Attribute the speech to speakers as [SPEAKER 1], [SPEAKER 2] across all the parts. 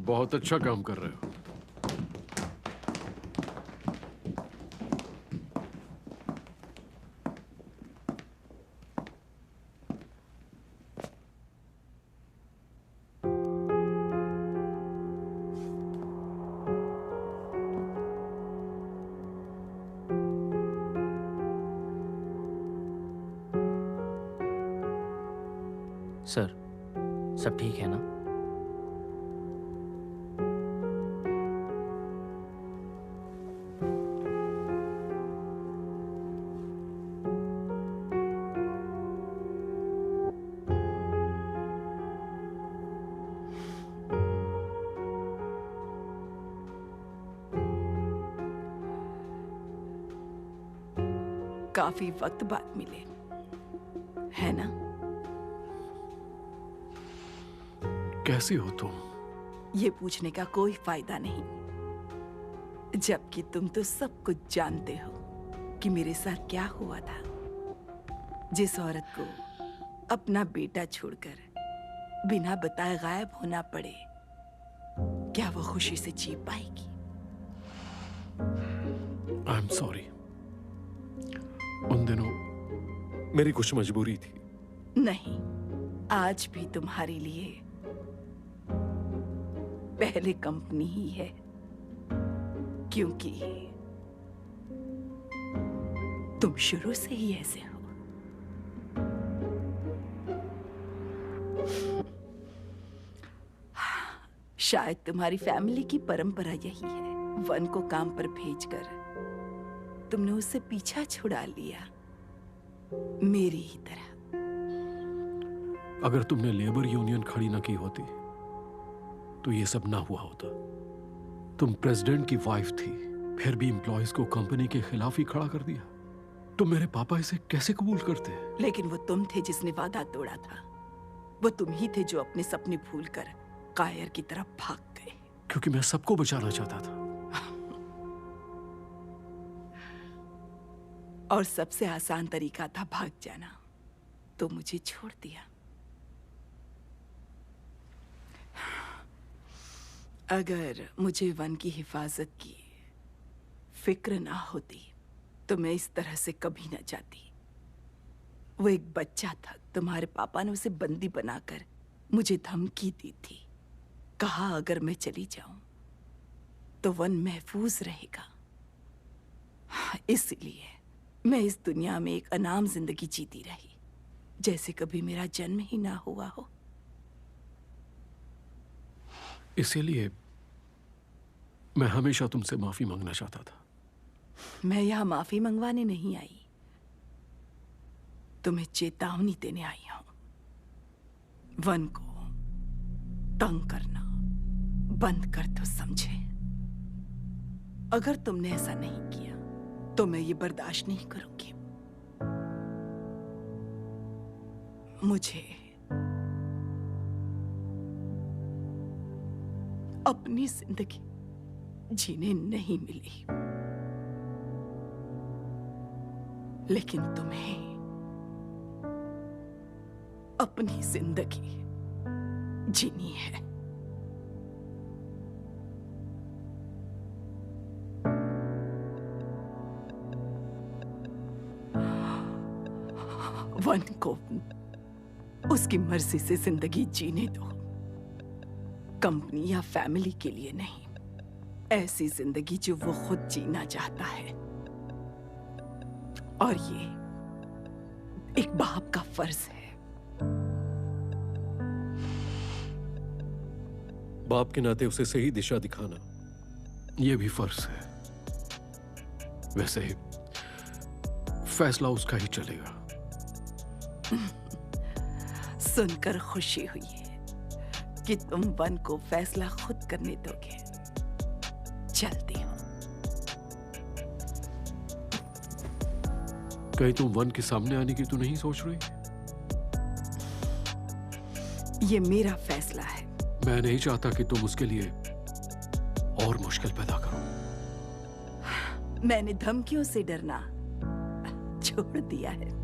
[SPEAKER 1] बहुत अच्छा काम कर रहे हो।
[SPEAKER 2] सर, सब ठीक है ना?
[SPEAKER 3] काफी वक्त बाद मिले, है ना?
[SPEAKER 1] कैसी हो तुम?
[SPEAKER 3] ये पूछने का कोई फायदा नहीं, जबकि तुम तो सब कुछ जानते हो कि मेरे साथ क्या हुआ था। जिस औरत को अपना बेटा छोड़कर बिना बताए गायब होना पड़े, क्या वो खुशी से जी पाएगी?
[SPEAKER 1] I am sorry. उन दिनों मेरी कुछ मजबूरी थी।
[SPEAKER 3] नहीं, आज भी तुम्हारे लिए पहले कंपनी ही है, क्योंकि तुम शुरू से ही ऐसे हो। शायद तुम्हारी फैमिली की परंपरा यही है। वन को काम पर भेजकर तुमने उससे पीछा छुड़ा लिया, मेरी ही तरह।
[SPEAKER 1] अगर तुमने लेबर यूनियन खड़ी ना की होती तो ये सब ना हुआ होता। तुम प्रेसिडेंट की वाइफ थी, फिर भी एम्प्लॉयज को कंपनी के खिलाफ ही खड़ा कर दिया। तो मेरे पापा इसे कैसे कबूल करते?
[SPEAKER 3] लेकिन वो तुम थे जिसने वादा तोड़ा था। वो तुम ही थे जो अपने सपने भूलकर कायर की तरफ भाग गए।
[SPEAKER 1] क्योंकि मैं सबको बचाना चाहता था।
[SPEAKER 3] और सबसे आसान तरीका था भाग जाना, तो मुझे छोड़ दिया। अगर मुझे वन की हिफाजत की फिक्र ना होती तो मैं इस तरह से कभी ना जाती। वो एक बच्चा था, तुम्हारे पापा ने उसे बंदी बनाकर मुझे धमकी दी थी। कहा अगर मैं चली जाऊं तो वन महफूज रहेगा। इसलिए मैं इस दुनिया में एक अनाम जिंदगी जीती रही, जैसे कभी मेरा जन्म ही ना हुआ हो।
[SPEAKER 1] इसीलिए मैं हमेशा तुमसे माफी मांगना चाहता था।
[SPEAKER 3] मैं यहां माफी मंगवाने नहीं आई, तुम्हें चेतावनी देने आई हूं। वन को तंग करना बंद कर दो, समझे? अगर तुमने ऐसा नहीं किया तो मैं ये बर्दाश्त नहीं करूंगी। मुझे अपनी जिंदगी जीने नहीं मिली, लेकिन तुम्हें अपनी जिंदगी जीनी है। वन को उसकी मर्जी से जिंदगी जीने दो, कंपनी या फैमिली के लिए नहीं। ऐसी जिंदगी जो वो खुद जीना चाहता है। और ये एक बाप का फर्ज है।
[SPEAKER 1] बाप के नाते उसे सही दिशा दिखाना यह भी फर्ज है। वैसे ही फैसला उसका ही चलेगा।
[SPEAKER 3] सुनकर खुशी हुई है कि तुम वन को फैसला खुद करने दोगे। चलती हूं।
[SPEAKER 1] कहीं तुम वन के सामने आने की तो नहीं सोच रही?
[SPEAKER 3] ये मेरा फैसला है।
[SPEAKER 1] मैं नहीं चाहता कि तुम उसके लिए और मुश्किल पैदा करो।
[SPEAKER 3] मैंने धमकियों से डरना छोड़ दिया है।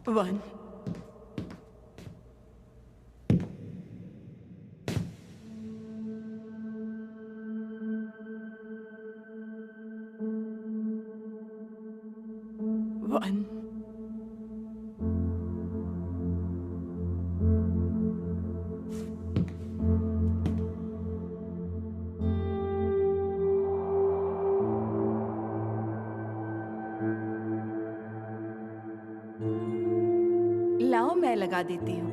[SPEAKER 3] वन। वन। लाओ मैं लगा देती हूँ।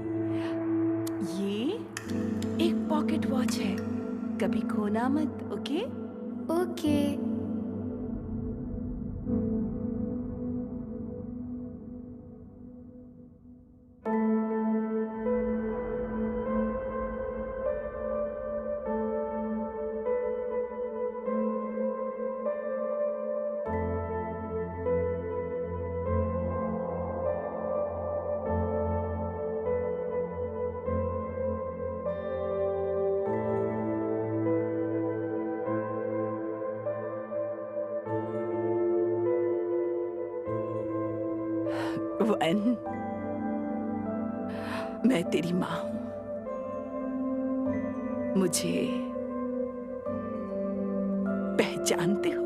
[SPEAKER 3] ये एक पॉकेट वॉच है, कभी खोना मत, ओके?
[SPEAKER 4] ओके।
[SPEAKER 3] वन, मैं तेरी माँ हूं। मुझे पहचानते हो?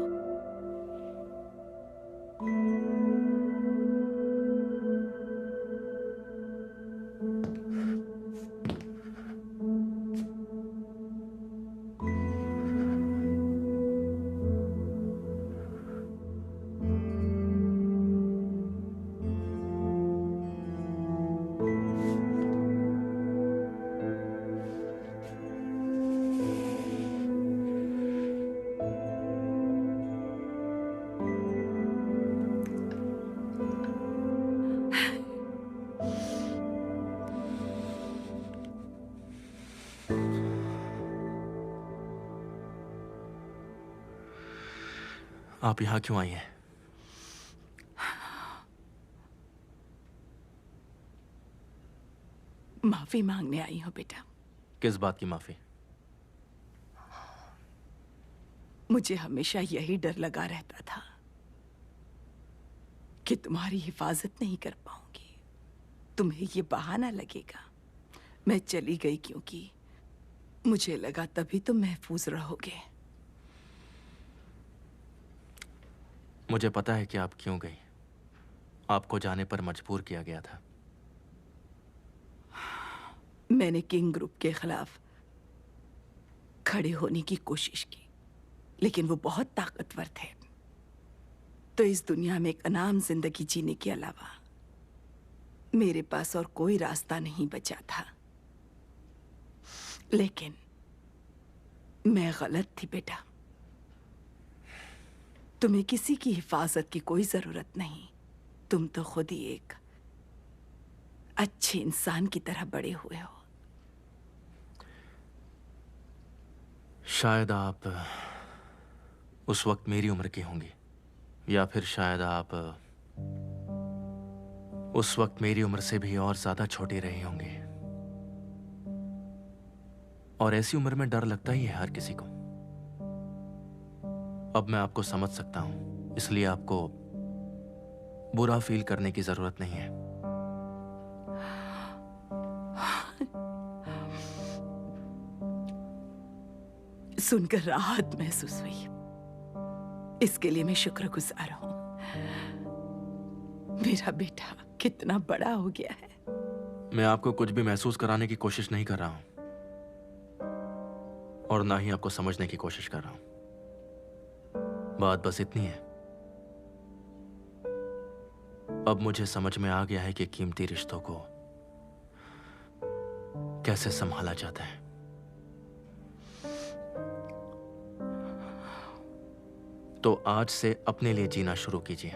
[SPEAKER 2] आप यहाँ क्यों आई हैं?
[SPEAKER 3] माफी मांगने आई हूं बेटा।
[SPEAKER 2] किस बात की माफी?
[SPEAKER 3] मुझे हमेशा यही डर लगा रहता था कि तुम्हारी हिफाजत नहीं कर पाऊंगी, तुम्हें ये बहाना लगेगा। मैं चली गई क्योंकि मुझे लगा तभी तुम महफूज रहोगे।
[SPEAKER 2] मुझे पता है कि आप क्यों गई। आपको जाने पर मजबूर किया गया था।
[SPEAKER 3] मैंने किंग ग्रुप के खिलाफ खड़े होने की कोशिश की, लेकिन वो बहुत ताकतवर थे। तो इस दुनिया में एक अनाम जिंदगी जीने के अलावा मेरे पास और कोई रास्ता नहीं बचा था। लेकिन मैं गलत थी बेटा। तुम्हें किसी की हिफाजत की कोई जरूरत नहीं। तुम तो खुद ही एक अच्छे इंसान की तरह बड़े हुए हो।
[SPEAKER 2] शायद आप उस वक्त मेरी उम्र की होंगी, या फिर शायद आप उस वक्त मेरी उम्र से भी और ज्यादा छोटी रही होंगी। और ऐसी उम्र में डर लगता ही है हर किसी को। अब मैं आपको समझ सकता हूं, इसलिए आपको बुरा फील करने की जरूरत नहीं है।
[SPEAKER 3] सुनकर राहत महसूस हुई, इसके लिए मैं शुक्रगुजार हूं। मेरा बेटा कितना बड़ा हो गया है।
[SPEAKER 2] मैं आपको कुछ भी महसूस कराने की कोशिश नहीं कर रहा हूं, और ना ही आपको समझने की कोशिश कर रहा हूं। बात बस इतनी है, अब मुझे समझ में आ गया है कि कीमती रिश्तों को कैसे संभाला जाता है। तो आज से अपने लिए जीना शुरू कीजिए।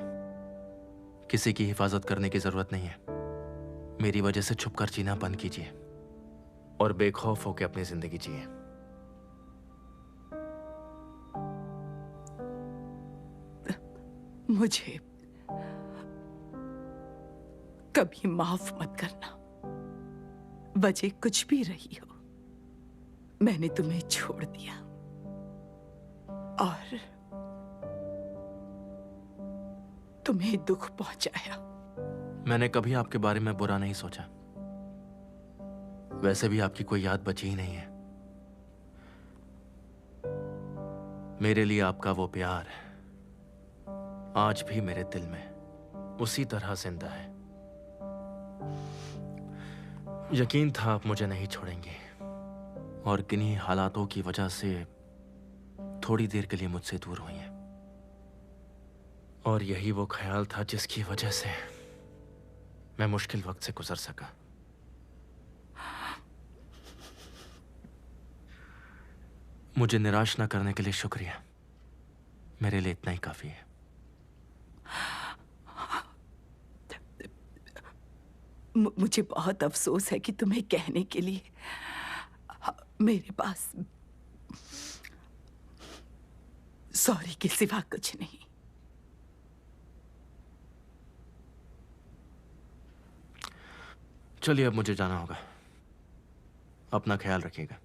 [SPEAKER 2] किसी की हिफाजत करने की जरूरत नहीं है। मेरी वजह से छुपकर जीना बंद कीजिए और बेखौफ होकर अपनी जिंदगी जिए।
[SPEAKER 3] मुझे कभी माफ मत करना, वजह कुछ भी रही हो। मैंने तुम्हें छोड़ दिया और तुम्हें दुख पहुंचाया।
[SPEAKER 2] मैंने कभी आपके बारे में बुरा नहीं सोचा। वैसे भी आपकी कोई याद बची ही नहीं है। मेरे लिए आपका वो प्यार आज भी मेरे दिल में उसी तरह जिंदा है। यकीन था आप मुझे नहीं छोड़ेंगे और किन्हीं हालातों की वजह से थोड़ी देर के लिए मुझसे दूर हुई हैं। और यही वो ख्याल था जिसकी वजह से मैं मुश्किल वक्त से गुजर सका। मुझे निराश ना करने के लिए शुक्रिया। मेरे लिए इतना ही काफी है।
[SPEAKER 3] मुझे बहुत अफसोस है कि तुम्हें कहने के लिए मेरे पास सॉरी के सिवा कुछ नहीं।
[SPEAKER 2] चलिए अब मुझे जाना होगा। अपना ख्याल रखिएगा।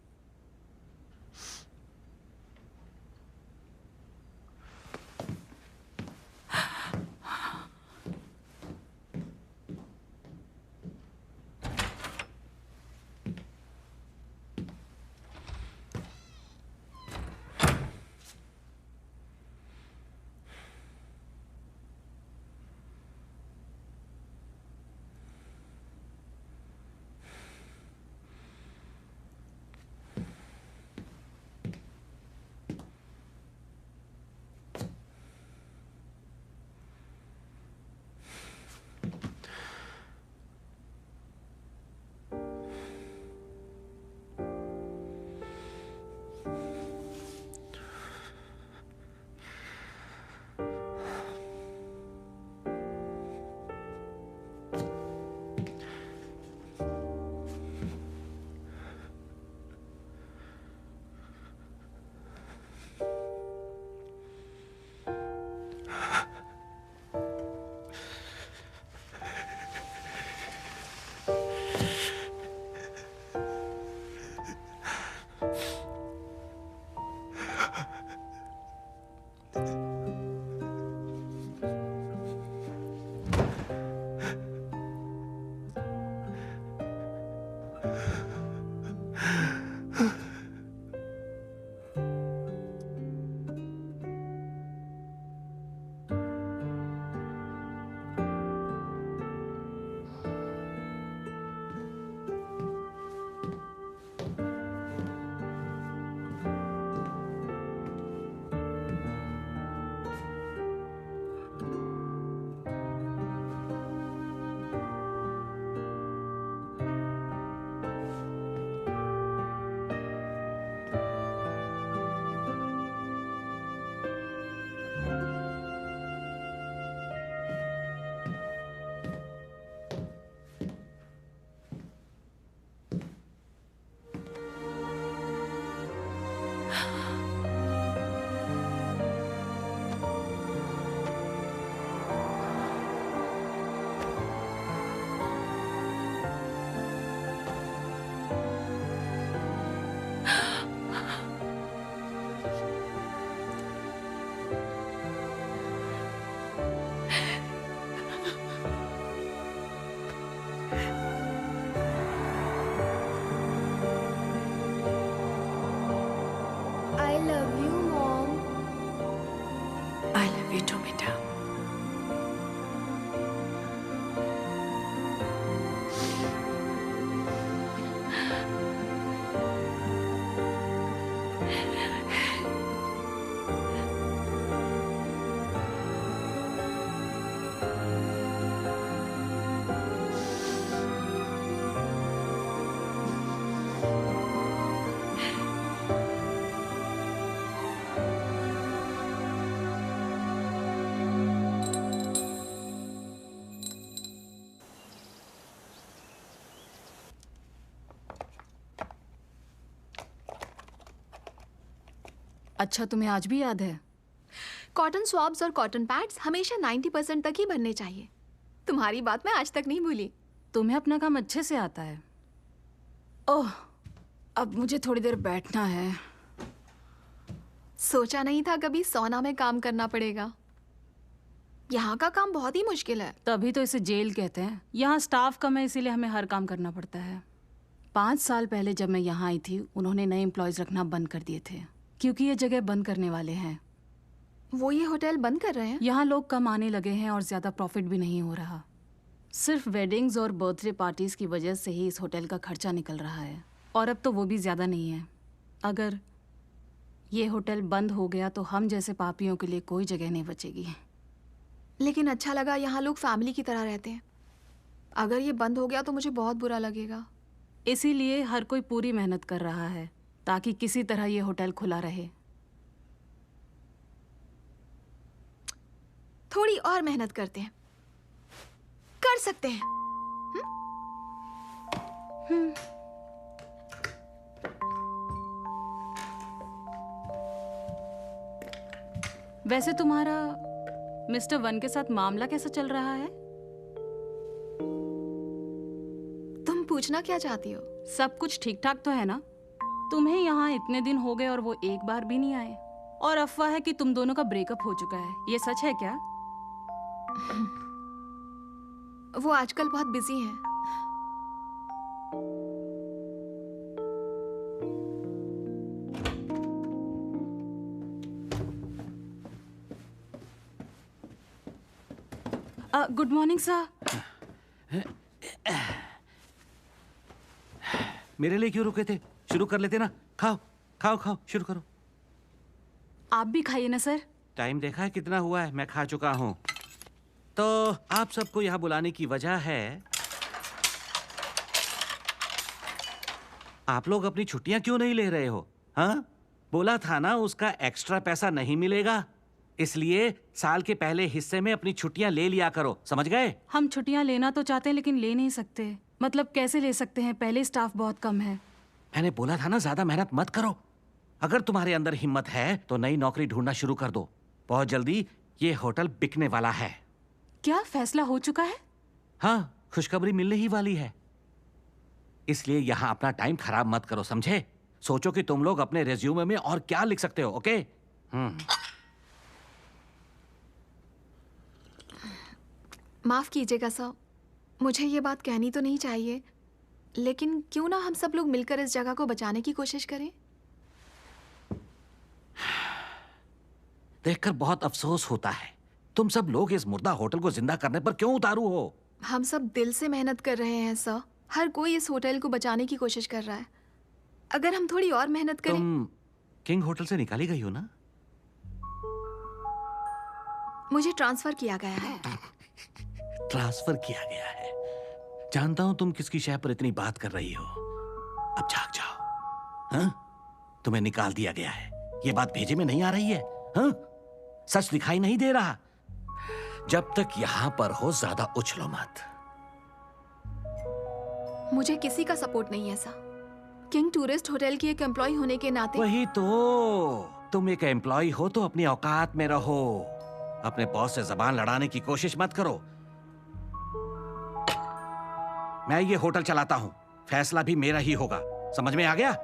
[SPEAKER 3] बैठो बेटा।
[SPEAKER 4] अच्छा, तुम्हें आज भी याद है?
[SPEAKER 5] कॉटन स्वॉब्स और कॉटन पैड्स हमेशा 90% तक ही बनने चाहिए। तुम्हारी बात मैं आज तक नहीं भूली।
[SPEAKER 4] तुम्हें अपना काम अच्छे से आता है। ओह, अब मुझे थोड़ी देर बैठना है।
[SPEAKER 5] सोचा नहीं था कभी सौना में काम करना पड़ेगा। यहाँ का काम बहुत ही मुश्किल है।
[SPEAKER 4] तभी तो इसे जेल कहते हैं। यहाँ स्टाफ कम है, इसीलिए हमें हर काम करना पड़ता है। 5 साल पहले जब मैं यहाँ आई थी, उन्होंने नए एम्प्लॉयज रखना बंद कर दिए थे, क्योंकि ये जगह बंद करने वाले हैं।
[SPEAKER 5] वो ये होटल बंद कर रहे हैं?
[SPEAKER 4] यहाँ लोग कम आने लगे हैं और ज़्यादा प्रॉफिट भी नहीं हो रहा। सिर्फ वेडिंग्स और बर्थडे पार्टीज की वजह से ही इस होटल का खर्चा निकल रहा है, और अब तो वो भी ज़्यादा नहीं है। अगर ये होटल बंद हो गया तो हम जैसे पापियों के लिए कोई जगह नहीं बचेगी।
[SPEAKER 5] लेकिन अच्छा लगा, यहाँ लोग फैमिली की तरह रहते हैं। अगर ये बंद हो गया तो मुझे बहुत बुरा लगेगा।
[SPEAKER 4] इसीलिए हर कोई पूरी मेहनत कर रहा है ताकि किसी तरह ये होटल खुला रहे।
[SPEAKER 5] थोड़ी और मेहनत करते हैं, कर सकते हैं।
[SPEAKER 4] वैसे तुम्हारा मिस्टर वन के साथ मामला कैसा चल रहा है?
[SPEAKER 5] तुम पूछना क्या चाहती हो?
[SPEAKER 4] सब कुछ ठीक ठाक तो है ना? तुम्हें यहाँ इतने दिन हो गए और वो एक बार भी नहीं आए, और अफवाह है कि तुम दोनों का ब्रेकअप हो चुका है। ये सच है क्या?
[SPEAKER 5] वो आजकल बहुत बिजी हैं।
[SPEAKER 4] Good morning sir.
[SPEAKER 6] मेरे लिए क्यों रुके थे? शुरू कर लेते ना। खाओ खाओ खाओ, शुरू करो।
[SPEAKER 4] आप भी खाइए ना सर।
[SPEAKER 6] टाइम देखा है कितना हुआ है? मैं खा चुका हूँ। तो आप सबको यहाँ बुलाने की वजह है, आप लोग अपनी छुट्टियां क्यों नहीं ले रहे हो? हाँ, बोला था ना उसका एक्स्ट्रा पैसा नहीं मिलेगा, इसलिए साल के पहले हिस्से में अपनी छुट्टियां ले लिया करो, समझ गए?
[SPEAKER 4] हम छुट्टियां लेना तो चाहते हैं लेकिन ले नहीं सकते। मतलब कैसे ले सकते हैं? पहले स्टाफ बहुत कम है।
[SPEAKER 6] मैंने बोला था ना, ज्यादा मेहनत मत करो। अगर तुम्हारे अंदर हिम्मत है तो नई नौकरी ढूंढना शुरू कर दो। बहुत जल्दी ये होटल बिकने वाला है।
[SPEAKER 4] क्या फैसला हो चुका है?
[SPEAKER 6] हाँ, खुशखबरी मिलने ही वाली है। इसलिए यहाँ अपना टाइम खराब मत करो, समझे? सोचो कि तुम लोग अपने रेज्यूमे में और क्या लिख सकते हो। ओके?
[SPEAKER 5] माफ कीजिएगा सर, मुझे ये बात कहनी तो नहीं चाहिए, लेकिन क्यों ना हम सब लोग मिलकर इस जगह को बचाने की कोशिश करें?
[SPEAKER 6] देखकर बहुत अफसोस होता है। तुम सब लोग इस मुर्दा होटल को जिंदा करने पर क्यों उतारू हो?
[SPEAKER 5] हम सब दिल से मेहनत कर रहे हैं सर। हर कोई इस होटल को बचाने की कोशिश कर रहा है। अगर हम थोड़ी और मेहनत करें।
[SPEAKER 6] तुम किंग होटल से निकाली गई हो ना?
[SPEAKER 5] मुझे ट्रांसफर किया गया है।
[SPEAKER 6] ट्रांसफर किया गया है। जानता हूं तुम किसकी शय पर इतनी बात कर रही हो। अब जाग जाओ। हाँ? तुम्हें निकाल दिया गया है। ये बात भेजे में नहीं आ रही है। हाँ? सच दिखाई नहीं दे रहा। जब तक यहां पर हो ज्यादा उछलो मत।
[SPEAKER 5] मुझे किसी का सपोर्ट नहीं है सर। किंग टूरिस्ट होटल की एक एम्प्लॉय होने के नाते।
[SPEAKER 6] वही तो, तुम एक एम्प्लॉय हो तो अपनी औकात में रहो। अपने बॉस से जबान लड़ाने की कोशिश मत करो। मैं ये होटल चलाता हूं, फैसला भी मेरा ही होगा। समझ में आ गया?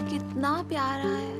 [SPEAKER 5] कितना प्यारा है।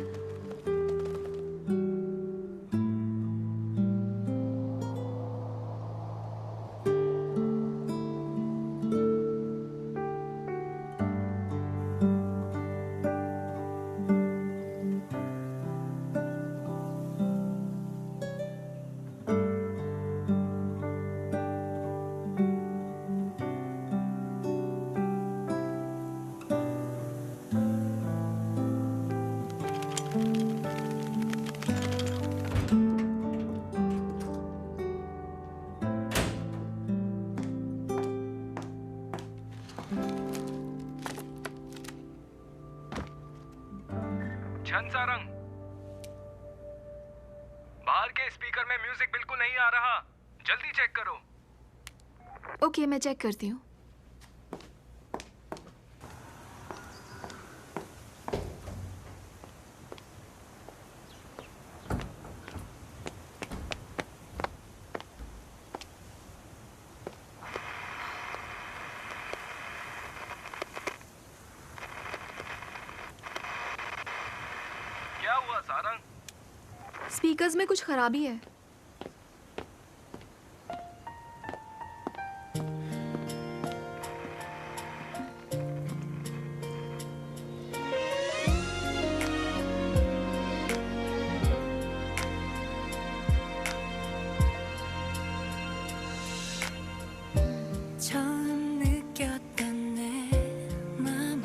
[SPEAKER 7] छनसारंग, बाहर के स्पीकर में म्यूजिक बिल्कुल नहीं आ रहा, जल्दी चेक करो।
[SPEAKER 5] ओके, मैं चेक करती हूँ।
[SPEAKER 7] क्या हुआ सारंग?
[SPEAKER 5] स्पीकर्स में कुछ खराबी है।
[SPEAKER 8] 처음 느꼈던 내 맘은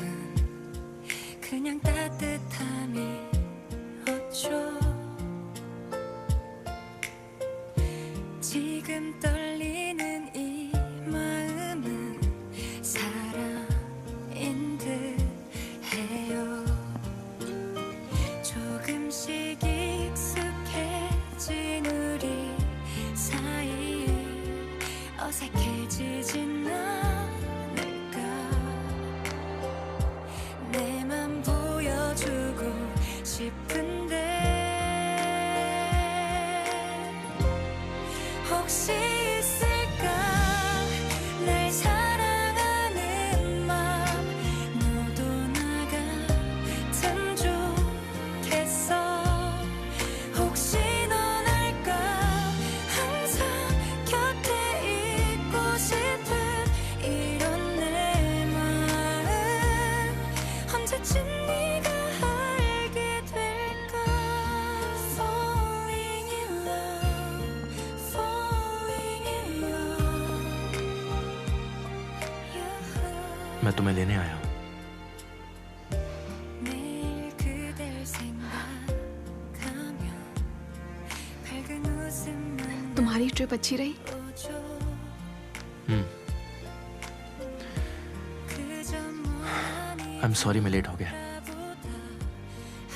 [SPEAKER 8] 그냥 따뜻함이 어쩌 지금 떨리는 이 마음은 사랑인 듯 해요. 조금씩 익숙해진 우리 사이 어색해지진 않을까. 내 맘 보여주고 싶은데 혹시 있을까 날 사랑하는 맘. 너도 나 같으면 좋겠어. 혹시 넌 알까 항상 곁에 있고 싶은 이런 내 마음. 언제쯤 네가 알게 될까. Falling in love, falling in love.
[SPEAKER 2] मैं तुम्हें लेने आया हूँ।
[SPEAKER 8] 매일 그댈 생각하며 밝은 웃음만
[SPEAKER 5] तुम्हारी ट्रिप अच्छी रही?
[SPEAKER 8] 나오죠.
[SPEAKER 2] हम्म,
[SPEAKER 8] 그저 멍하니
[SPEAKER 2] आई एम सॉरी मैं लेट हो गया।
[SPEAKER 8] 보다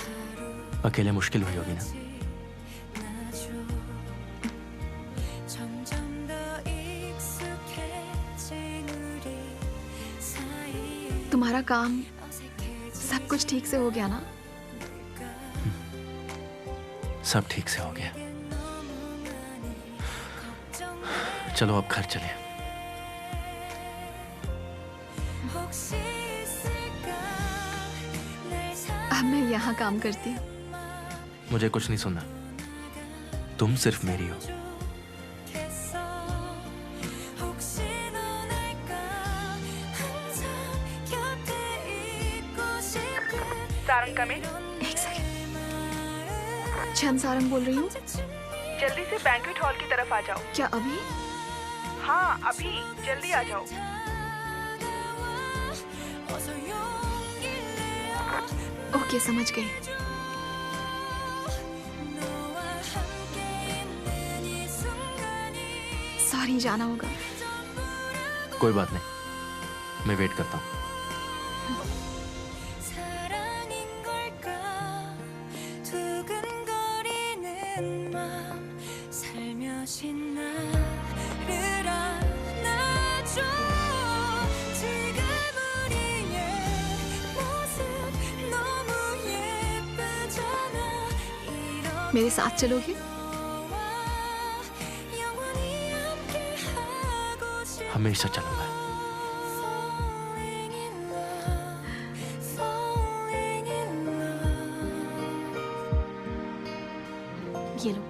[SPEAKER 8] 하루
[SPEAKER 2] अकेले मुश्किल हुई होगी ना?
[SPEAKER 8] 지나죠. 점점 더 익숙해진 우리 사이
[SPEAKER 5] तुम्हारा काम
[SPEAKER 8] 어색해진
[SPEAKER 5] सब कुछ ठीक से हो गया ना?
[SPEAKER 2] सब ठीक से हो गया।
[SPEAKER 8] 너무 많이 걱정돼.
[SPEAKER 2] चलो अब घर चले।
[SPEAKER 8] 혹시 있을까 날
[SPEAKER 5] अब मैं यहाँ काम करती हूँ।
[SPEAKER 2] मुझे कुछ नहीं सुनना, तुम सिर्फ मेरी हो।
[SPEAKER 8] 사랑했어. 혹시 넌 알까 항상 곁에 있고 싶은
[SPEAKER 9] सारंग कमिंग।
[SPEAKER 5] एक सेकंड। छनसारंग बोल रही हूँ।
[SPEAKER 9] जल्दी से बैंक्वेट हॉल की तरफ आ जाओ।
[SPEAKER 5] क्या अभी?
[SPEAKER 9] हाँ अभी, जल्दी आ जाओ।
[SPEAKER 8] 어서 용기를 내어
[SPEAKER 5] ओके, समझ गई।
[SPEAKER 8] 너와 함께 있는 이 순간이
[SPEAKER 5] सॉरी, जाना होगा।
[SPEAKER 2] कोई बात नहीं, मैं वेट करता हूँ।
[SPEAKER 8] 사랑인 걸까. 두근거리는 맘 살며시 나를 안아줘. 지금 우리의 모습 너무 예쁘잖아.
[SPEAKER 5] मेरे साथ चलोगे?
[SPEAKER 8] 너와 영원히 함께하고 싶어.
[SPEAKER 2] हमेशा चलूंगा।
[SPEAKER 8] Falling in love, falling in love.
[SPEAKER 5] ये लो।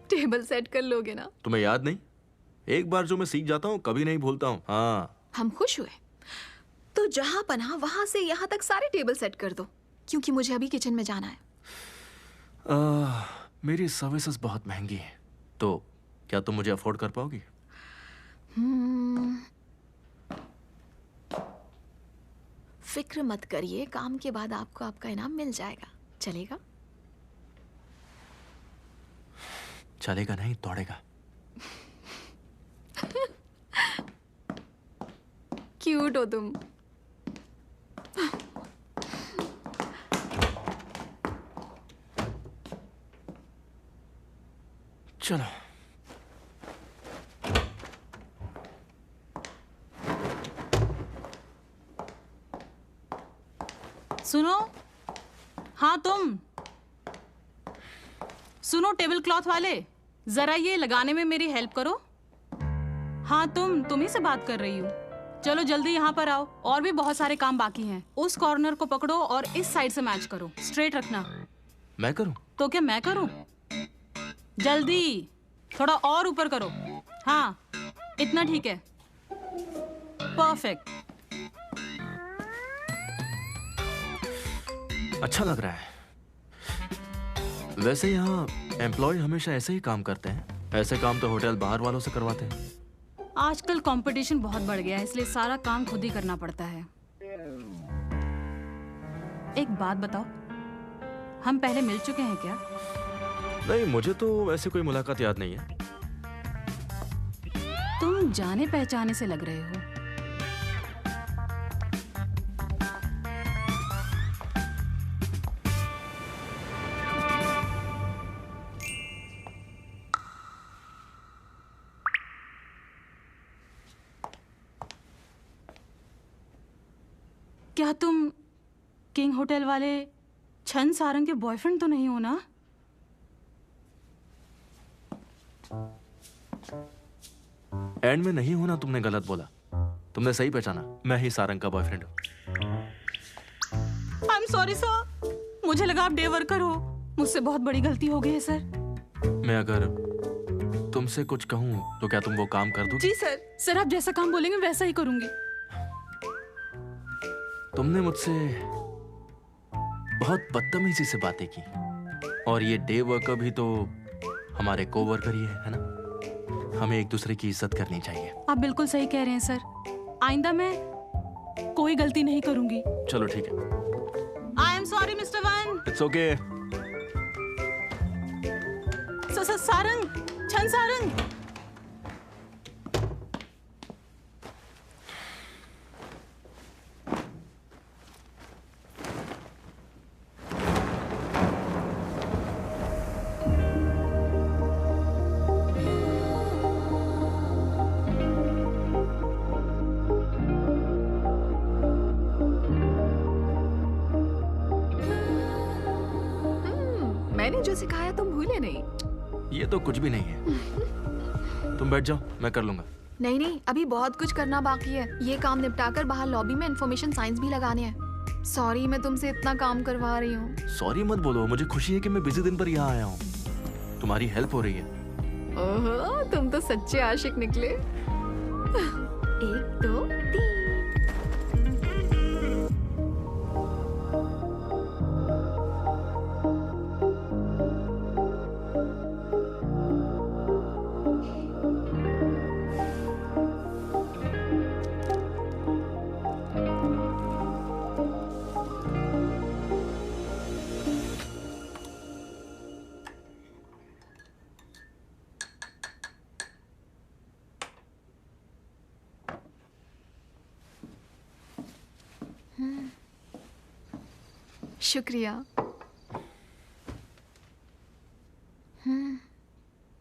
[SPEAKER 5] टेबल सेट कर लोगे ना?
[SPEAKER 2] तुम्हें याद नहीं? एक बार जो मैं सीख जाता हूँ कभी नहीं भूलता हूँ। हाँ,
[SPEAKER 5] हम खुश हुए तो जहां पना वहां से यहां तक सारे टेबल सेट कर दो, क्योंकि मुझे अभी किचन में जाना है।
[SPEAKER 2] मेरी सर्विसेज बहुत महंगी है, तो क्या तुम मुझे अफोर्ड कर पाओगी?
[SPEAKER 5] फिक्र मत करिए, काम के बाद आपको आपका इनाम मिल जाएगा। चलेगा?
[SPEAKER 2] चलेगा नहीं, दौड़ेगा।
[SPEAKER 5] क्यूट हो तुम।
[SPEAKER 2] चलो।
[SPEAKER 4] सुनो, हाँ तुम सुनो, टेबल क्लॉथ वाले, जरा ये लगाने में मेरी हेल्प करो। हाँ तुम ही से बात कर रही हूँ। चलो जल्दी यहाँ पर आओ, और भी बहुत सारे काम बाकी हैं। उस कॉर्नर को पकड़ो और इस साइड से मैच करो, स्ट्रेट रखना।
[SPEAKER 2] मैं करूं?
[SPEAKER 4] तो क्या मैं करूं? जल्दी, थोड़ा और ऊपर करो। हाँ, इतना ठीक है, परफेक्ट।
[SPEAKER 2] अच्छा लग रहा है। वैसे यहाँ एम्प्लॉय हमेशा ऐसे ही काम करते हैं? ऐसे काम तो होटल बाहर वालों से करवाते हैं।
[SPEAKER 4] आजकल कंपटीशन बहुत बढ़ गया है, इसलिए सारा काम खुद ही करना पड़ता है। एक बात बताओ, हम पहले मिल चुके हैं क्या?
[SPEAKER 2] नहीं, मुझे तो ऐसे कोई मुलाकात याद नहीं है।
[SPEAKER 4] तुम जाने पहचाने से लग रहे हो। क्या तुम किंग होटल वाले छन सारंग के बॉयफ्रेंड तो नहीं हो ना?
[SPEAKER 2] एंड में नहीं होना, तुमने गलत बोला। तुमने सही पहचाना, मैं ही सारंग का बॉयफ्रेंड हूँ।
[SPEAKER 4] आई एम सॉरी सर, मुझे लगा आप डे वर्कर हो। मुझसे बहुत बड़ी गलती हो गई है सर।
[SPEAKER 2] मैं अगर तुमसे कुछ कहूँ तो क्या तुम वो काम कर दोगी?
[SPEAKER 4] जी सर, आप जैसा काम बोलेंगे वैसा ही करूंगी।
[SPEAKER 2] तुमने मुझसे बहुत बदतमीजी से बातें की, और ये डे वर्कर भी तो हमारे को वर्कर ही है ना? हमें एक दूसरे की इज्जत करनी चाहिए।
[SPEAKER 4] आप बिल्कुल सही कह रहे हैं सर, आइंदा मैं कोई गलती नहीं करूंगी।
[SPEAKER 2] चलो ठीक है।
[SPEAKER 4] I am sorry mister one.
[SPEAKER 2] It's okay.
[SPEAKER 4] Sarang, छन सारंग।
[SPEAKER 5] मैंने जो सिखाया तुम भूले नहीं।
[SPEAKER 2] ये तो कुछ भी नहीं है। तुम बैठ जाओ, मैं कर लूंगा।
[SPEAKER 5] नहीं नहीं, अभी बहुत कुछ करना बाकी है। ये काम निपटाकर बाहर लॉबी में इंफॉर्मेशन साइंस भी लगाने हैं। सॉरी, मैं तुमसे इतना काम करवा रही हूँ।
[SPEAKER 2] सॉरी मत बोलो, मुझे खुशी है कि मैं बिजी दिन पर यहाँ आया हूँ। तुम्हारी हेल्प हो रही है।
[SPEAKER 5] ओहो, तुम तो सच्चे आशिक निकले। 1 2 3। शुक्रिया।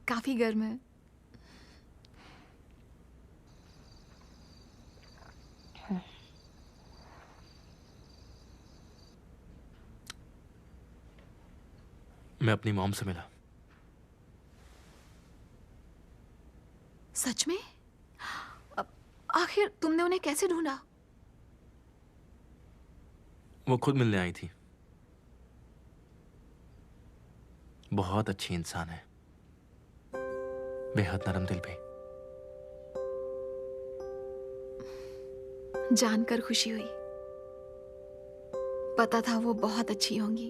[SPEAKER 5] काफी गर्म है।
[SPEAKER 2] मैं अपनी मॉम से मिला।
[SPEAKER 5] सच में? आखिर तुमने उन्हें कैसे ढूंढा?
[SPEAKER 2] वो खुद मिलने आई थी। बहुत अच्छी इंसान है, बेहद नरम दिल भी।
[SPEAKER 5] जानकर खुशी हुई। पता था वो बहुत अच्छी होंगी।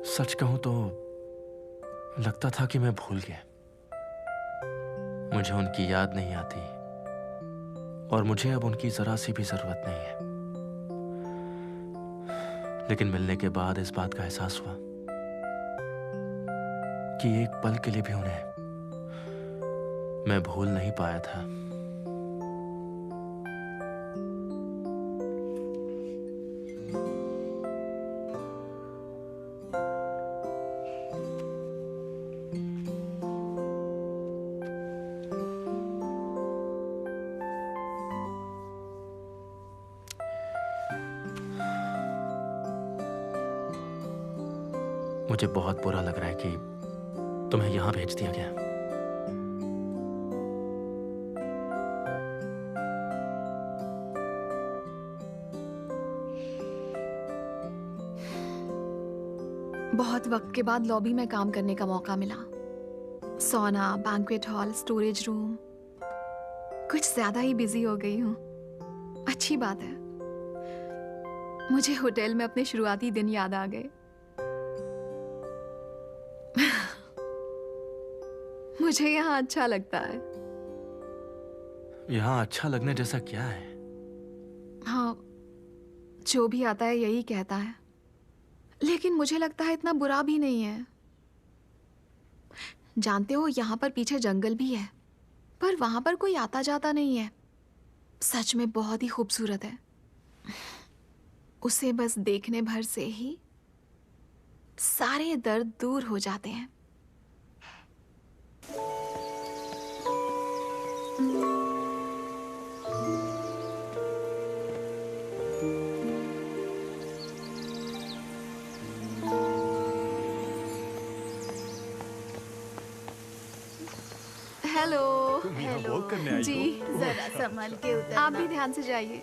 [SPEAKER 2] सच कहूं तो लगता था कि मैं भूल गया। मुझे उनकी याद नहीं आती, और मुझे अब उनकी जरा सी भी जरूरत नहीं है। लेकिन मिलने के बाद इस बात का एहसास हुआ कि एक पल के लिए भी उन्हें मैं भूल नहीं पाया था। मुझे बहुत बुरा लग रहा है कि तुम्हें यहां भेज दिया गया।
[SPEAKER 5] बहुत वक्त के बाद लॉबी में काम करने का मौका मिला। सोना, बैंक्वेट हॉल, स्टोरेज रूम, कुछ ज्यादा ही बिजी हो गई हूँ। अच्छी बात है। मुझे होटल में अपने शुरुआती दिन याद आ गए। मुझे यहाँ अच्छा लगता है।
[SPEAKER 2] यहां अच्छा लगने जैसा क्या है?
[SPEAKER 5] हाँ, जो भी आता है यही कहता है, लेकिन मुझे लगता है इतना बुरा भी नहीं है। जानते हो, यहाँ पर पीछे जंगल भी है, पर वहां पर कोई आता जाता नहीं है। सच में बहुत ही खूबसूरत है। उसे बस देखने भर से ही सारे दर्द दूर हो जाते हैं। हेलो।
[SPEAKER 10] हेलो
[SPEAKER 5] जी,
[SPEAKER 10] जरा संभल के उतर।
[SPEAKER 5] आप भी ध्यान से जाइए।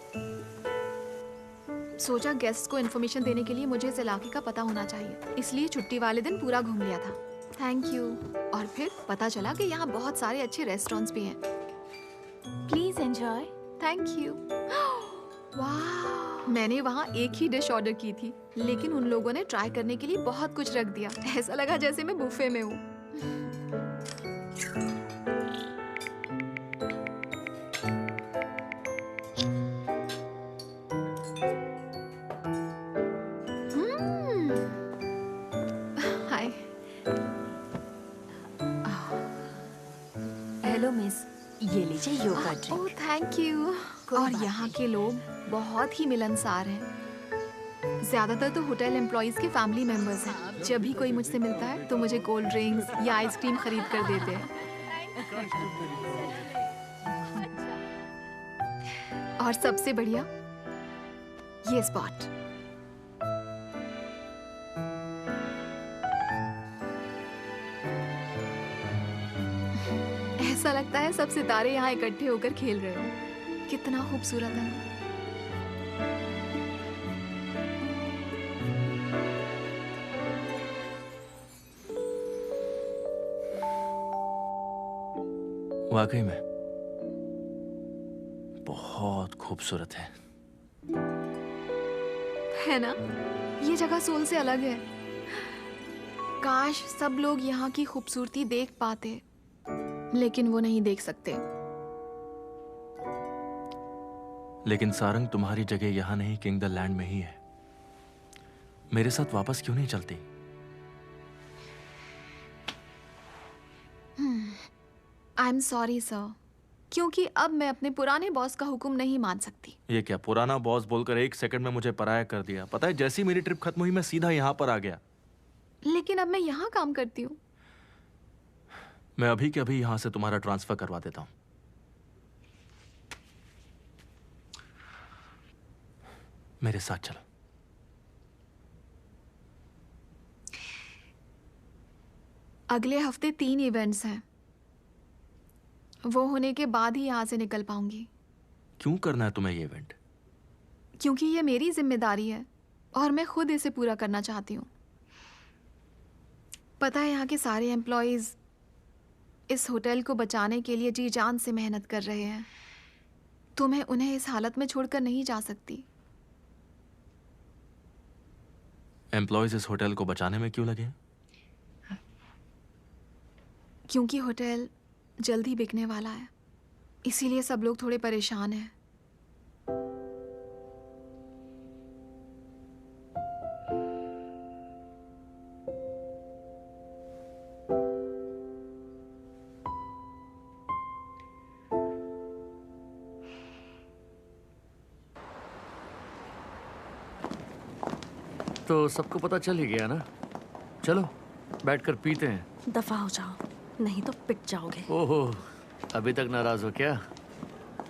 [SPEAKER 5] सोचा गेस्ट को इन्फॉर्मेशन देने के लिए मुझे इस इलाके का पता होना चाहिए, इसलिए छुट्टी वाले दिन पूरा घूम लिया था। Thank you. और फिर पता चला कि यहाँ बहुत सारे अच्छे रेस्टोरेंट्स भी हैं।
[SPEAKER 10] Please enjoy.
[SPEAKER 5] Thank you. वाह, मैंने वहाँ एक ही डिश ऑर्डर की थी, लेकिन उन लोगों ने ट्राई करने के लिए बहुत कुछ रख दिया। ऐसा लगा जैसे मैं बुफे में हूँ। हाय।
[SPEAKER 10] हेलो मिस, ये लीजिए yoga drink.
[SPEAKER 5] Oh thank you.
[SPEAKER 10] कोई
[SPEAKER 5] और
[SPEAKER 10] बात
[SPEAKER 5] यहाँ
[SPEAKER 10] नहीं।
[SPEAKER 5] के लोग बहुत ही मिलनसार हैं। ज्यादातर तो होटल एम्प्लॉइज के फैमिली मेंबर्स हैं। जब भी कोई मुझसे मिलता है तो मुझे कोल्ड ड्रिंक्स या आइसक्रीम खरीद कर देते हैं। और सबसे बढ़िया ये स्पॉट। ऐसा लगता है सब सितारे यहाँ इकट्ठे होकर खेल रहे हो। कितना खूबसूरत है।
[SPEAKER 2] वाकई में बहुत खूबसूरत है।
[SPEAKER 5] है ना? ये जगह सोल से अलग है। काश सब लोग यहाँ की खूबसूरती देख पाते, लेकिन वो नहीं देख सकते।
[SPEAKER 2] लेकिन सारंग, तुम्हारी जगह यहाँ नहीं, किंग द लैंड में ही है। मेरे साथ वापस क्यों नहीं चलती?
[SPEAKER 5] आई एम सॉरी सर, क्योंकि अब मैं अपने पुराने बॉस का हुक्म नहीं मान सकती।
[SPEAKER 2] ये क्या, पुराना बॉस बोलकर 1 सेकंड में मुझे पराया कर दिया। पता है, जैसी मेरी ट्रिप खत्म हुई मैं सीधा यहाँ पर आ गया।
[SPEAKER 5] लेकिन अब मैं यहाँ काम करती हूँ।
[SPEAKER 2] मैं अभी के अभी यहाँ से तुम्हारा ट्रांसफर करवा देता हूँ। मेरे साथ चलो।
[SPEAKER 5] अगले हफ्ते 3 इवेंट्स हैं। वो होने के बाद ही यहाँ से निकल पाऊंगी।
[SPEAKER 2] क्यों करना है तुम्हें ये इवेंट?
[SPEAKER 5] क्योंकि ये मेरी जिम्मेदारी है और मैं खुद इसे पूरा करना चाहती हूँ। पता है, यहाँ के सारे एम्प्लॉयज इस होटल को बचाने के लिए जी जान से मेहनत कर रहे हैं, तो मैं उन्हें इस हालत में छोड़कर नहीं जा सकती।
[SPEAKER 2] एम्प्लॉयज इस होटल को बचाने में क्यों लगे?
[SPEAKER 5] क्योंकि होटल जल्दी बिकने वाला है, इसीलिए सब लोग थोड़े परेशान हैं।
[SPEAKER 11] तो सबको पता चल ही गया ना? चलो बैठकर पीते हैं।
[SPEAKER 10] दफा हो जाओ, नहीं तो पिट जाओगे।
[SPEAKER 11] ओहो, अभी तक नाराज हो क्या?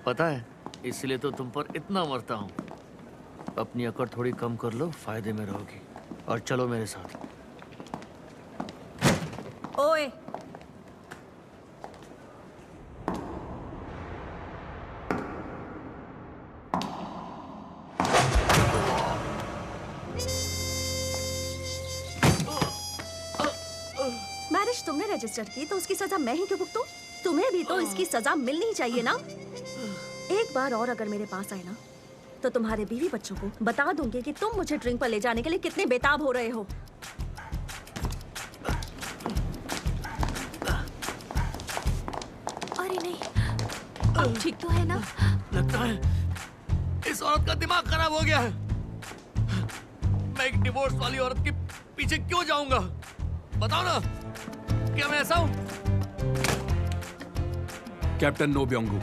[SPEAKER 11] पता है, इसलिए तो तुम पर इतना मरता हूँ। अपनी अकड़ थोड़ी कम कर लो, फायदे में रहोगी। और चलो मेरे साथ।
[SPEAKER 10] ओए, मैरिज तुमने रजिस्टर की तो उसकी सजा मैं ही क्यों भुगतूं? तुम्हें भी तो इसकी सजा मिलनी चाहिए ना। एक बार और अगर मेरे पास आए ना तो तुम्हारे बीवी बच्चों को बता दूंगी कि तुम मुझे ड्रिंक पर ले जाने के लिए कितने बेताब हो रहे हो। अरे नहीं, अब ठीक तो है ना?
[SPEAKER 11] लगता है इस औरत का दिमाग खराब हो गया है। मैं एक डिवोर्स वाली औरत के पीछे क्यों जाऊंगा? बताओ ना, क्या मैं ऐसा हूं?
[SPEAKER 1] कैप्टन नो ब्योंगू,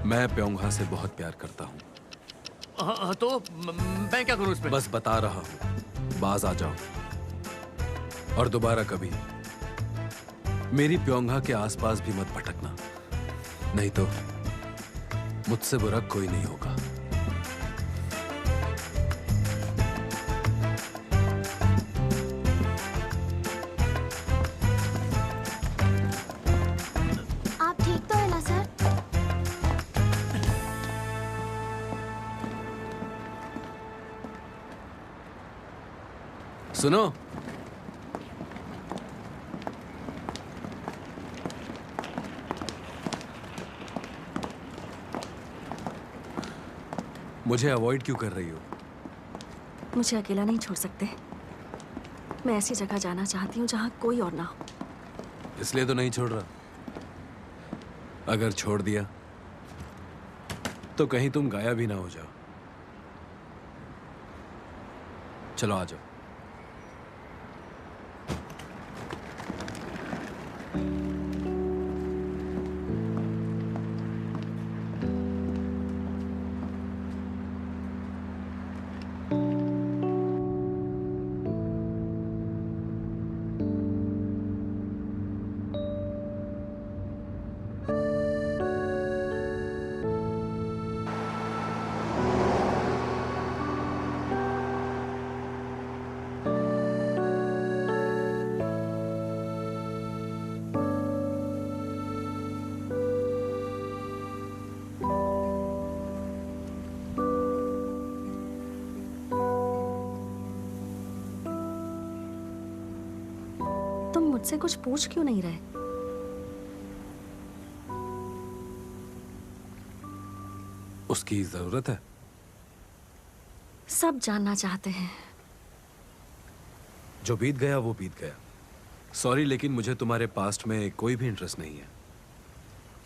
[SPEAKER 1] मैं प्योंगहा से बहुत प्यार करता हूं।
[SPEAKER 11] तो मैं क्या करूं इसमें?
[SPEAKER 1] बस बता रहा हूं, बाज आ जाओ और दोबारा कभी मेरी प्योंगहा के आसपास भी मत भटकना, नहीं तो मुझसे बुरा कोई नहीं होगा।
[SPEAKER 10] आप ठीक तो है ना सर?
[SPEAKER 1] सुनो, मुझे अवॉइड क्यों कर रही हो?
[SPEAKER 10] मुझे अकेला नहीं छोड़ सकते। मैं ऐसी जगह जाना चाहती हूँ जहाँ कोई और ना हो।
[SPEAKER 1] इसलिए तो नहीं छोड़ रहा। अगर छोड़ दिया तो कहीं तुम गायब भी ना हो जाओ। चलो आ जाओ।
[SPEAKER 10] तुम मुझसे कुछ पूछ क्यों नहीं रहे?
[SPEAKER 1] उसकी जरूरत है?
[SPEAKER 10] सब जानना चाहते हैं।
[SPEAKER 1] जो बीत गया वो बीत गया। सॉरी, लेकिन मुझे तुम्हारे पास्ट में कोई भी इंटरेस्ट नहीं है,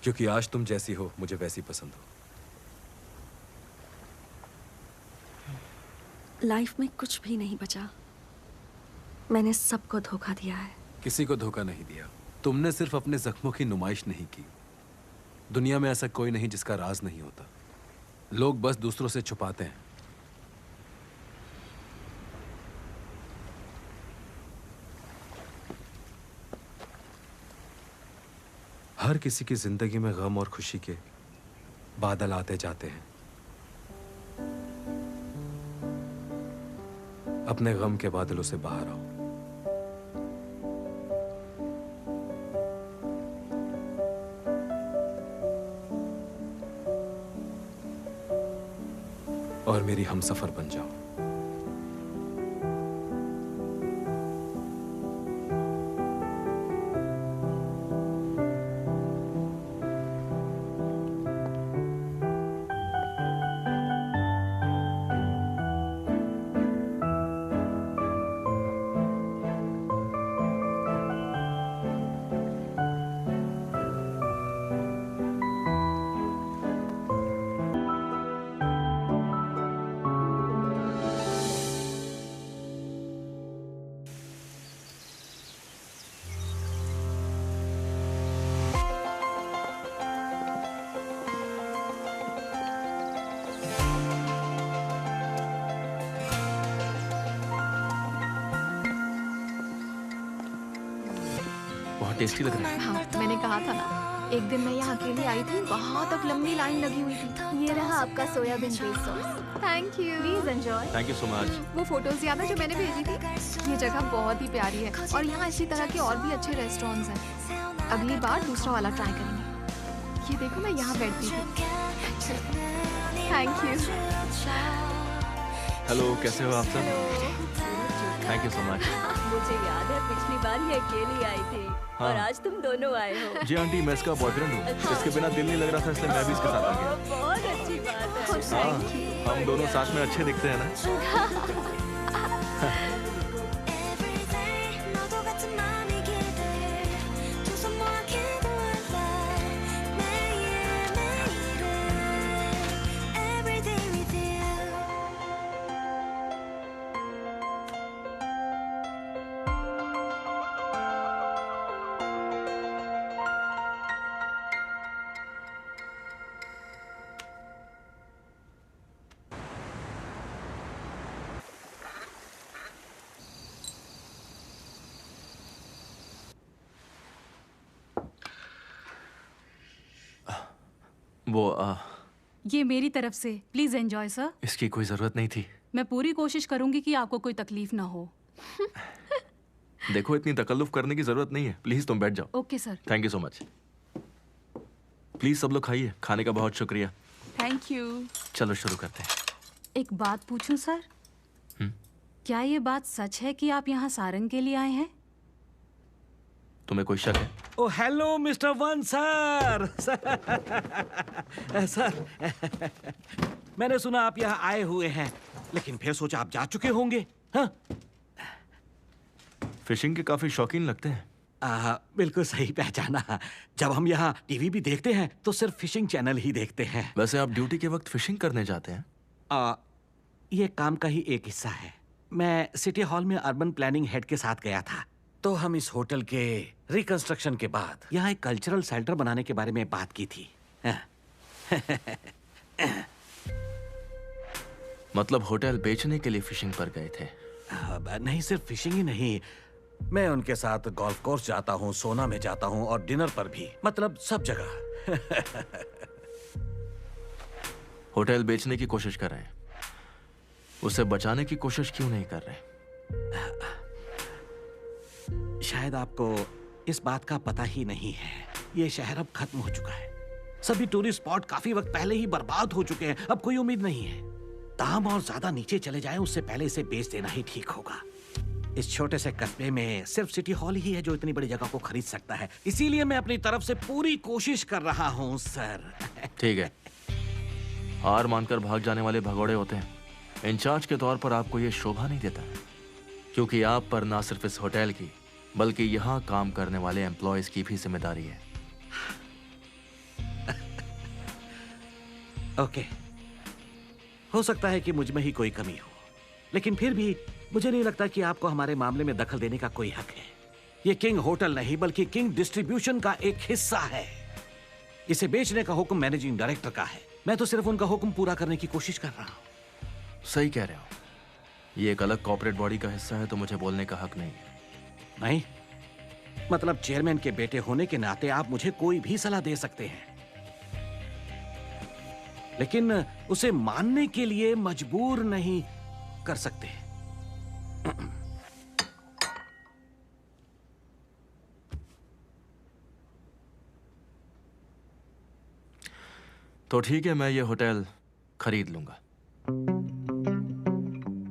[SPEAKER 1] क्योंकि आज तुम जैसी हो मुझे वैसी पसंद हो।
[SPEAKER 10] लाइफ में कुछ भी नहीं बचा। मैंने सबको धोखा दिया है।
[SPEAKER 1] किसी को धोखा नहीं दिया। तुमने सिर्फ अपने जख्मों की नुमाइश नहीं की। दुनिया में ऐसा कोई नहीं जिसका राज नहीं होता। लोग बस दूसरों से छुपाते हैं। हर किसी की जिंदगी में गम और खुशी के बादल आते जाते हैं। अपने गम के बादलों से बाहर आओ। और मेरी हमसफर बन जाओ।
[SPEAKER 2] बहुत टेस्टी लग रहा है।
[SPEAKER 5] हाँ, मैंने कहा था ना, एक दिन मैं यहाँ अकेली आई थी, वहाँ तक लंबी लाइन लगी हुई थी।
[SPEAKER 10] ये रहा आपका soybean base sauce.
[SPEAKER 5] Thank you.
[SPEAKER 10] Please enjoy.
[SPEAKER 2] Thank you so much.
[SPEAKER 5] वो फोटोज याद है जो मैंने भेजी थी? ये जगह बहुत ही प्यारी है और यहाँ इसी तरह के और भी अच्छे रेस्टोरेंट्स हैं। अगली बार दूसरा वाला ट्राई करेंगे। ये देखो मैं यहाँ बैठती हूँ। Thank you.
[SPEAKER 2] हेलो, कैसे हो आप सब? Thank you so much.
[SPEAKER 10] मुझे याद है पिछली बार ये अकेली आई थी
[SPEAKER 2] हाँ।
[SPEAKER 10] और आज तुम दोनों आए हो।
[SPEAKER 2] जी आंटी, मैं इसका बॉयफ्रेंड हूँ। इसके बिना दिल नहीं लग रहा था, इसलिए मैं भी इसके साथ आ गया।
[SPEAKER 10] बहुत अच्छी बात है।
[SPEAKER 2] हाँ, हम दोनों साथ में अच्छे दिखते हैं ना। वो
[SPEAKER 4] ये मेरी तरफ से प्लीज एंजॉय सर।
[SPEAKER 2] इसकी कोई जरूरत नहीं थी।
[SPEAKER 4] मैं पूरी कोशिश करूंगी कि आपको कोई तकलीफ ना हो।
[SPEAKER 2] देखो, इतनी तकल्लुफ करने की जरूरत नहीं है। प्लीज तुम बैठ जाओ।
[SPEAKER 4] Okay sir.
[SPEAKER 2] Thank you so much. Please सब लोग खाइए। खाने का बहुत शुक्रिया।
[SPEAKER 4] Thank you.
[SPEAKER 2] चलो शुरू करते हैं।
[SPEAKER 4] एक बात पूछूं सर? क्या ये बात सच है कि आप यहाँ सारंग के लिए आए हैं?
[SPEAKER 2] तुम्हें कोई शक है?
[SPEAKER 6] Oh hello mister one sir. Sir, मैंने सुना आप यहाँ आए हुए हैं, लेकिन फिर सोचा आप जा चुके होंगे। हाँ?
[SPEAKER 2] फिशिंग के काफी शौकीन लगते हैं।
[SPEAKER 6] बिल्कुल सही पहचाना। जब हम यहाँ टीवी भी देखते हैं तो सिर्फ फिशिंग चैनल ही देखते हैं।
[SPEAKER 2] वैसे आप ड्यूटी के वक्त फिशिंग करने जाते हैं?
[SPEAKER 6] ये काम का ही एक हिस्सा है। मैं सिटी हॉल में अर्बन प्लानिंग हेड के साथ गया था, तो हम इस होटल के रिकंस्ट्रक्शन के बाद यहाँ एक कल्चरल सेंटर बनाने के बारे में बात की थी।
[SPEAKER 2] मतलब होटल बेचने के लिए फिशिंग पर गए थे?
[SPEAKER 6] नहीं, सिर्फ फिशिंग ही नहीं, मैं उनके साथ गोल्फ कोर्स जाता हूँ, सोना में जाता हूँ और डिनर पर भी, मतलब सब जगह।
[SPEAKER 2] होटल बेचने की कोशिश कर रहे हैं, उसे बचाने की कोशिश क्यों नहीं कर रहे?
[SPEAKER 6] शायद आपको इस बात का पता ही नहीं है, ये शहर अब खत्म हो चुका है। सभी टूरिस्ट स्पॉट काफी वक्त पहले ही बर्बाद हो चुके हैं। अब कोई उम्मीद नहीं है। दाम और ज्यादा नीचे चले जाएं, उससे पहले इसे बेच देना ही ठीक होगा। इस छोटे से कस्बे में सिर्फ सिटी हॉल ही है जो इतनी बड़ी जगह को खरीद सकता है। इसीलिए मैं अपनी तरफ से पूरी कोशिश कर रहा हूँ सर।
[SPEAKER 2] ठीक है, हार मानकर भाग जाने वाले भगोड़े होते हैं। इंचार्ज के तौर पर आपको यह शोभा नहीं देता, क्योंकि आप पर ना सिर्फ इस होटल की बल्कि यहाँ काम करने वाले एम्प्लॉयज की भी जिम्मेदारी है।
[SPEAKER 6] ओके, हो सकता है कि मुझ में ही कोई कमी हो, लेकिन फिर भी मुझे नहीं लगता कि आपको हमारे मामले में दखल देने का कोई हक है। ये किंग होटल नहीं बल्कि किंग डिस्ट्रीब्यूशन का एक हिस्सा है। इसे बेचने का हुक्म मैनेजिंग डायरेक्टर का है। मैं तो सिर्फ उनका हुक्म पूरा करने की कोशिश कर रहा हूँ।
[SPEAKER 2] सही कह रहे हो। ये एक अलग कॉर्पोरेट बॉडी का हिस्सा है, तो मुझे बोलने का हक नहीं है।
[SPEAKER 6] नहीं, मतलब चेयरमैन के बेटे होने के नाते आप मुझे कोई भी सलाह दे सकते हैं, लेकिन उसे मानने के लिए मजबूर नहीं कर सकते।
[SPEAKER 2] तो ठीक है, मैं ये होटल खरीद लूंगा।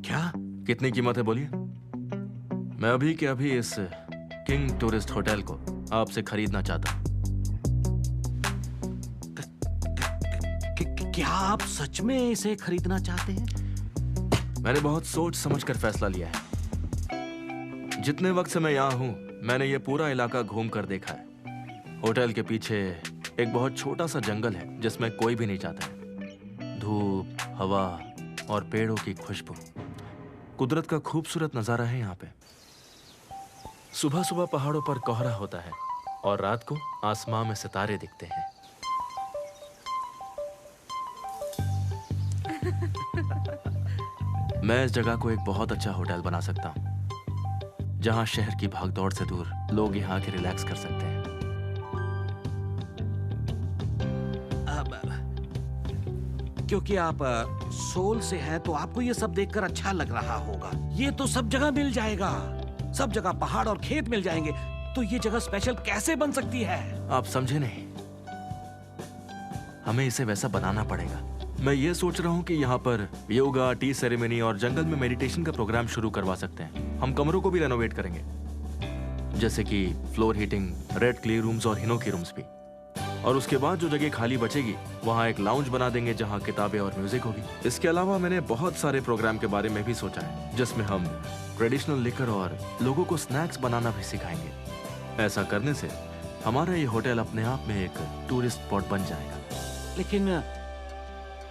[SPEAKER 6] क्या?
[SPEAKER 2] कितनी कीमत है बोलिए? मैं अभी के अभी इस किंग टूरिस्ट होटल को आपसे खरीदना चाहता हूं।
[SPEAKER 6] क्या आप सच में इसे खरीदना चाहते हैं?
[SPEAKER 2] मैंने बहुत सोच समझकर फैसला लिया है। जितने वक्त से मैं यहाँ हूँ, मैंने ये पूरा इलाका घूम कर देखा है। होटल के पीछे एक बहुत छोटा सा जंगल है जिसमें कोई भी नहीं जाता है। धूप, हवा और पेड़ों की खुशबू, कुदरत का खूबसूरत नजारा है यहाँ पे। सुबह सुबह पहाड़ों पर कोहरा होता है और रात को आसमान में सितारे दिखते हैं। मैं इस जगह को एक बहुत अच्छा होटल बना सकता हूँ, जहाँ शहर की भागदौड़ से दूर लोग यहाँ आके रिलैक्स कर सकते हैं।
[SPEAKER 6] क्योंकि आप सोल से हैं तो आपको ये सब देखकर अच्छा लग रहा होगा। ये तो सब जगह मिल जाएगा, सब जगह पहाड़ और खेत मिल जाएंगे, तो ये जगह स्पेशल कैसे बन सकती है?
[SPEAKER 2] आप समझे नहीं, हमें इसे वैसा बनाना पड़ेगा। मैं ये सोच रहा हूँ कि यहाँ पर योगा, टी सेरेमनी और जंगल में मेडिटेशन का प्रोग्राम शुरू करवा सकते हैं। हम कमरों को भी रेनोवेट करेंगे, जैसे कि floor heating, red clay rooms और हिनोकी रूम्स भी। और उसके बाद जो जगह खाली बचेगी वहाँ एक लाउंज बना देंगे जहाँ किताबें और म्यूजिक होगी। इसके अलावा मैंने बहुत सारे प्रोग्राम के बारे में भी सोचा है, जिसमें हम ट्रेडिशनल लिकर और लोगों को स्नैक्स बनाना भी सिखाएंगे। ऐसा करने से हमारा ये होटल अपने आप में एक टूरिस्ट स्पॉट बन जाएगा।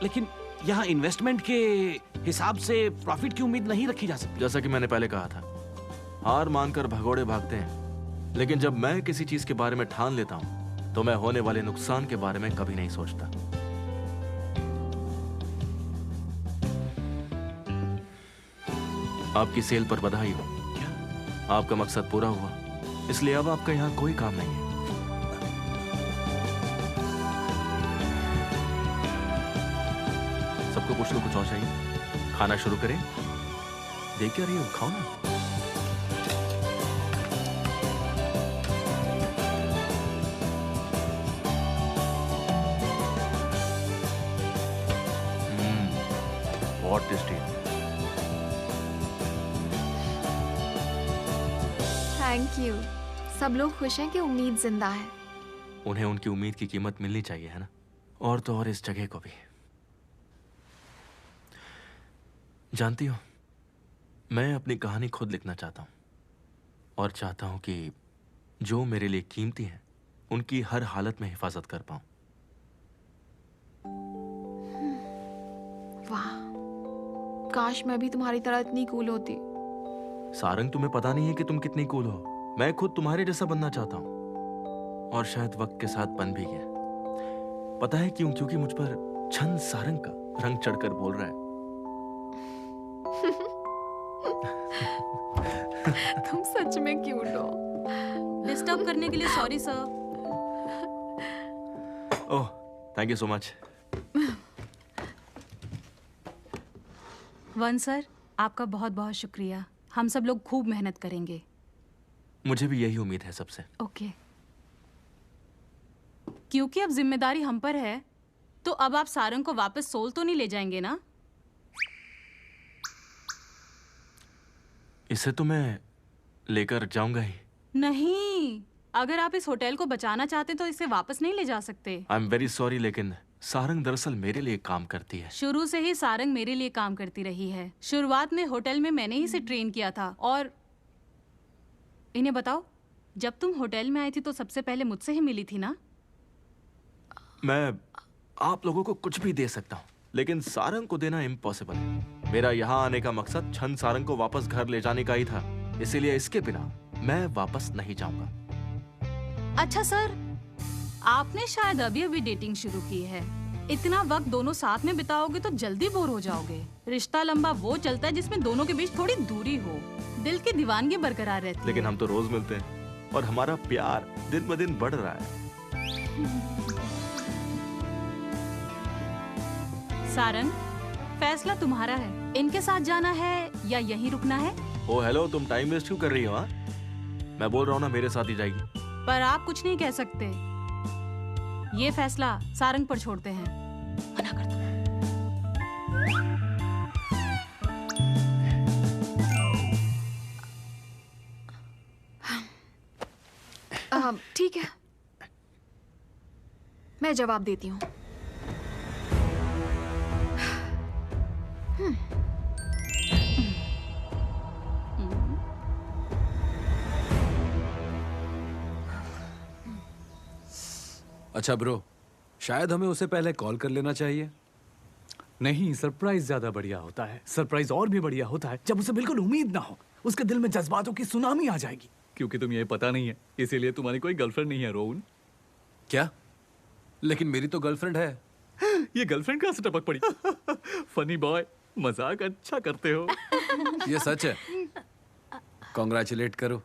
[SPEAKER 6] लेकिन यहाँ इन्वेस्टमेंट के हिसाब से प्रॉफिट की उम्मीद नहीं रखी जा सकती।
[SPEAKER 2] जैसा कि मैंने पहले कहा था, हार मानकर भगोड़े भागते हैं, लेकिन जब मैं किसी चीज के बारे में ठान लेता हूँ तो मैं होने वाले नुकसान के बारे में कभी नहीं सोचता। आपकी सेल पर बधाई हो। आपका मकसद पूरा हुआ, इसलिए अब आपका यहाँ कोई काम नहीं है। सबको कुछ न कुछ और चाहिए। खाना शुरू करें? देख क्या रही हो, खाओ ना। बहुत टेस्टी।
[SPEAKER 5] Thank you. सब लोग खुश हैं कि उम्मीद जिंदा है।
[SPEAKER 2] उन्हें उनकी उम्मीद की कीमत मिलनी चाहिए, है ना? और तो और इस जगह को भी। जानती हो, मैं अपनी कहानी खुद लिखना चाहता हूं और चाहता हूं कि जो मेरे लिए कीमती है उनकी हर हालत में हिफाजत कर पाऊं।
[SPEAKER 5] वाह, काश मैं भी तुम्हारी तरह इतनी कूल होती।
[SPEAKER 2] सारंग, तुम्हें पता नहीं है कि तुम कितनी कूल हो। मैं खुद तुम्हारे जैसा बनना चाहता हूं और शायद वक्त के साथ बन भी गया। पता है क्यों? क्योंकि मुझ पर छंद सारंग का रंग चढ़कर बोल रहा है।
[SPEAKER 5] तुम सच में क्यूट हो।
[SPEAKER 4] डिस्टर्ब करने के लिए sorry sir.
[SPEAKER 2] Oh, thank you so much.
[SPEAKER 4] One sir, आपका बहुत बहुत शुक्रिया। हम सब लोग खूब मेहनत करेंगे।
[SPEAKER 2] मुझे भी यही उम्मीद है सबसे।
[SPEAKER 4] ओके। क्योंकि अब जिम्मेदारी हम पर है, तो अब आप सारंग को वापस सोल तो नहीं ले जाएंगे ना?
[SPEAKER 2] इसे तो मैं लेकर जाऊंगा ही।
[SPEAKER 4] नहीं, अगर आप इस होटल को बचाना चाहते तो इसे वापस नहीं ले जा सकते।
[SPEAKER 2] आई एम वेरी सॉरी, लेकिन सारंग दरअसल मेरे लिए काम करती है।
[SPEAKER 4] शुरू से ही सारंग मेरे लिए काम करती रही है। शुरुआत में होटल में मैंने ही इसे ट्रेन किया था। और इन्हें बताओ, जब तुम होटल में आई थी तो सबसे पहले मुझसे ही मिली थी ना?
[SPEAKER 2] मैं आप लोगों को कुछ भी दे सकता हूँ, लेकिन सारंग को देना इम्पॉसिबल है। मेरा यहाँ आने का मकसद छंद सारंग को वापस घर ले जाने का ही था, इसीलिए इसके बिना मैं वापस नहीं जाऊंगा।
[SPEAKER 4] अच्छा सर, आपने शायद अभी अभी डेटिंग शुरू की है। इतना वक्त दोनों साथ में बिताओगे तो जल्दी बोर हो जाओगे। रिश्ता लंबा वो चलता है जिसमें दोनों के बीच थोड़ी दूरी हो, दिल की दीवानगी बरकरार रहती है।
[SPEAKER 2] लेकिन हम तो रोज मिलते हैं और हमारा प्यार दिन ब दिन बढ़ रहा है।
[SPEAKER 4] सारंग, फैसला तुम्हारा है। इनके साथ जाना है या यहीं रुकना है?
[SPEAKER 2] ओ हेलो, तुम टाइम वेस्ट क्यों कर रही हो? हाँ, मैं बोल रहा हूँ ना, मेरे साथ ही जाएगी।
[SPEAKER 4] पर आप कुछ नहीं कह सकते। ये फैसला सारंग पर छोड़ते हैं। मना कर दो।
[SPEAKER 5] ठीक है, मैं जवाब देती हूँ।
[SPEAKER 1] अच्छा ब्रो, शायद हमें उसे पहले कॉल कर लेना चाहिए।
[SPEAKER 12] नहीं, सरप्राइज ज्यादा बढ़िया होता है। सरप्राइज और भी बढ़िया होता है जब उसे बिल्कुल उम्मीद ना हो। उसके दिल में जज्बातों की सुनामी आ जाएगी। क्योंकि तुम्हें ये पता नहीं है, इसीलिए तुम्हारी कोई गर्लफ्रेंड नहीं है रोहन।
[SPEAKER 1] क्या? लेकिन मेरी तो गर्लफ्रेंड है।
[SPEAKER 12] ये गर्लफ्रेंड कहाँ से टपक पड़ी? फनी बॉय, मजाक अच्छा करते हो।
[SPEAKER 1] ये सच है। कॉन्ग्रेचुलेट करो।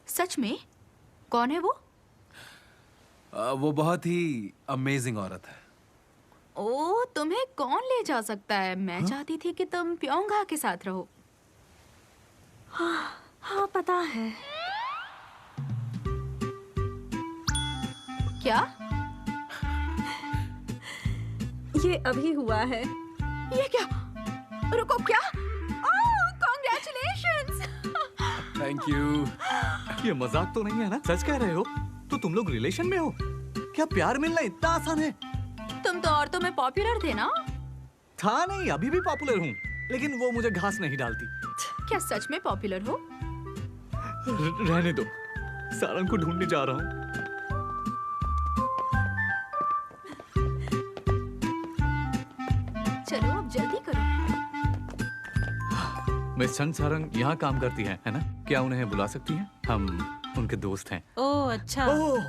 [SPEAKER 13] सच में? कौन है वो?
[SPEAKER 1] वो बहुत ही अमेजिंग औरत है।
[SPEAKER 13] ओ, तुम्हें कौन ले जा सकता है? मैं चाहती थी कि तुम प्योंगा के साथ रहो।
[SPEAKER 10] हाँ पता है।
[SPEAKER 13] क्या?
[SPEAKER 10] ये अभी हुआ है।
[SPEAKER 13] ये क्या? रुको, क्या? Congratulations!
[SPEAKER 1] Thank you.
[SPEAKER 12] ये मजाक तो नहीं है ना? सच कह रहे हो? तो तुम लोग रिलेशन में हो? क्या प्यार मिलना इतना आसान है?
[SPEAKER 13] तुम तो औरतों में पॉपुलर थे ना?
[SPEAKER 12] था नहीं, अभी भी पॉपुलर हूँ, लेकिन वो मुझे घास नहीं डालती।
[SPEAKER 13] क्या सच में पॉपुलर हो?
[SPEAKER 12] रहने दो, सारंग को ढूंढने जा रहा हूँ।
[SPEAKER 13] चलो अब जल्दी करो।
[SPEAKER 12] मिस चंग सारंग यहाँ काम करती है ना? क्या उन्हें बुला सकती हैं? हम उनके दोस्त हैं।
[SPEAKER 4] ओह अच्छा।
[SPEAKER 12] ओह,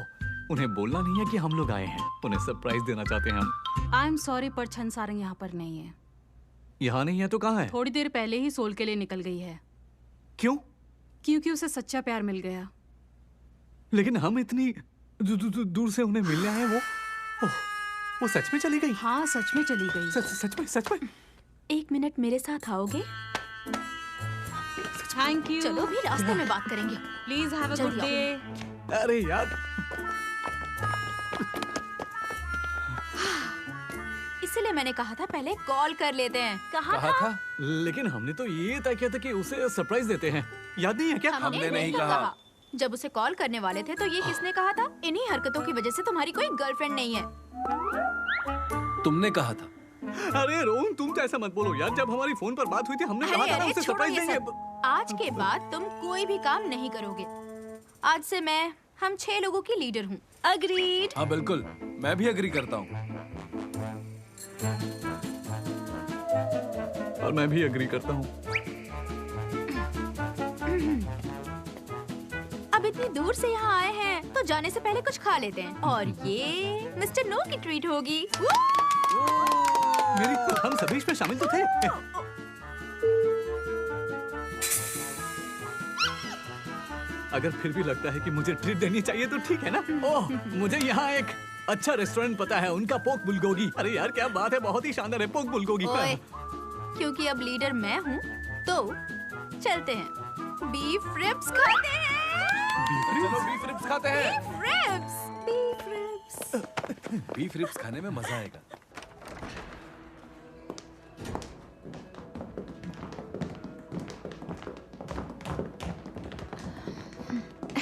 [SPEAKER 12] उन्हें बोलना नहीं है कि हम लोग आए हैं। उन्हें सरप्राइज देना चाहते हैं हम।
[SPEAKER 4] आई एम सॉरी पर छन सारंग यहाँ पर नहीं है।
[SPEAKER 12] यहाँ नहीं है तो कहाँ है?
[SPEAKER 4] थोड़ी देर पहले ही सोल के लिए निकल गई है।
[SPEAKER 12] क्यों?
[SPEAKER 4] क्योंकि उसे सच्चा प्यार मिल गया।
[SPEAKER 12] लेकिन हम इतनी दूर से उन्हें मिलने आए। वो सच में चली गई?
[SPEAKER 4] हाँ सच में चली गई।
[SPEAKER 12] सच में?
[SPEAKER 13] एक मिनट मेरे साथ आओगे?
[SPEAKER 4] Thank you.
[SPEAKER 13] चलो भी रास्ते में बात करेंगे।
[SPEAKER 4] Please have a good day.
[SPEAKER 12] अरे यार,
[SPEAKER 13] इसलिए मैंने कहा था पहले कॉल कर लेते हैं। कहा था?
[SPEAKER 12] लेकिन हमने तो ये तय किया था कि उसे सरप्राइज देते हैं। याद नहीं है क्या?
[SPEAKER 13] हमने नहीं कहा। जब उसे कॉल करने वाले थे तो ये किसने कहा था? इन्हीं हरकतों की वजह से तुम्हारी कोई गर्लफ्रेंड नहीं है।
[SPEAKER 1] तुमने कहा था।
[SPEAKER 12] अरे रोहन, तुम तो ऐसा मत बोलो यार। जब हमारी फोन पर बात हुई थी हमने कहा था ना उसे सरप्राइज देंगे।
[SPEAKER 13] आज के बाद तुम कोई भी काम नहीं करोगे। आज से हम 6 लोगों की लीडर हूँ। अग्रीड?
[SPEAKER 1] हाँ बिल्कुल, मैं भी अग्री करता हूँ।
[SPEAKER 12] और मैं भी अग्री करता हूँ।
[SPEAKER 13] अब इतनी दूर से यहाँ आए हैं तो जाने से पहले कुछ खा लेते हैं। और ये मिस्टर नो की ट्रीट होगी।
[SPEAKER 12] हम सभी इसमें शामिल तो थे। अगर फिर भी लगता है कि मुझे ट्रीट देनी चाहिए तो ठीक है ना? ओह, मुझे यहाँ एक अच्छा रेस्टोरेंट पता है, उनका पोक बुलगोगी। अरे यार क्या बात है, बहुत ही शानदार है पोक बुलगोगी।
[SPEAKER 13] ओए, क्योंकि अब लीडर मैं हूँ तो चलते हैं। बीफ रिब्स खाते हैं।
[SPEAKER 1] चलो बीफ रिब्स खाते हैं।
[SPEAKER 13] Beef ribs.
[SPEAKER 1] बीफ रिब्स खाने में मजा आएगा।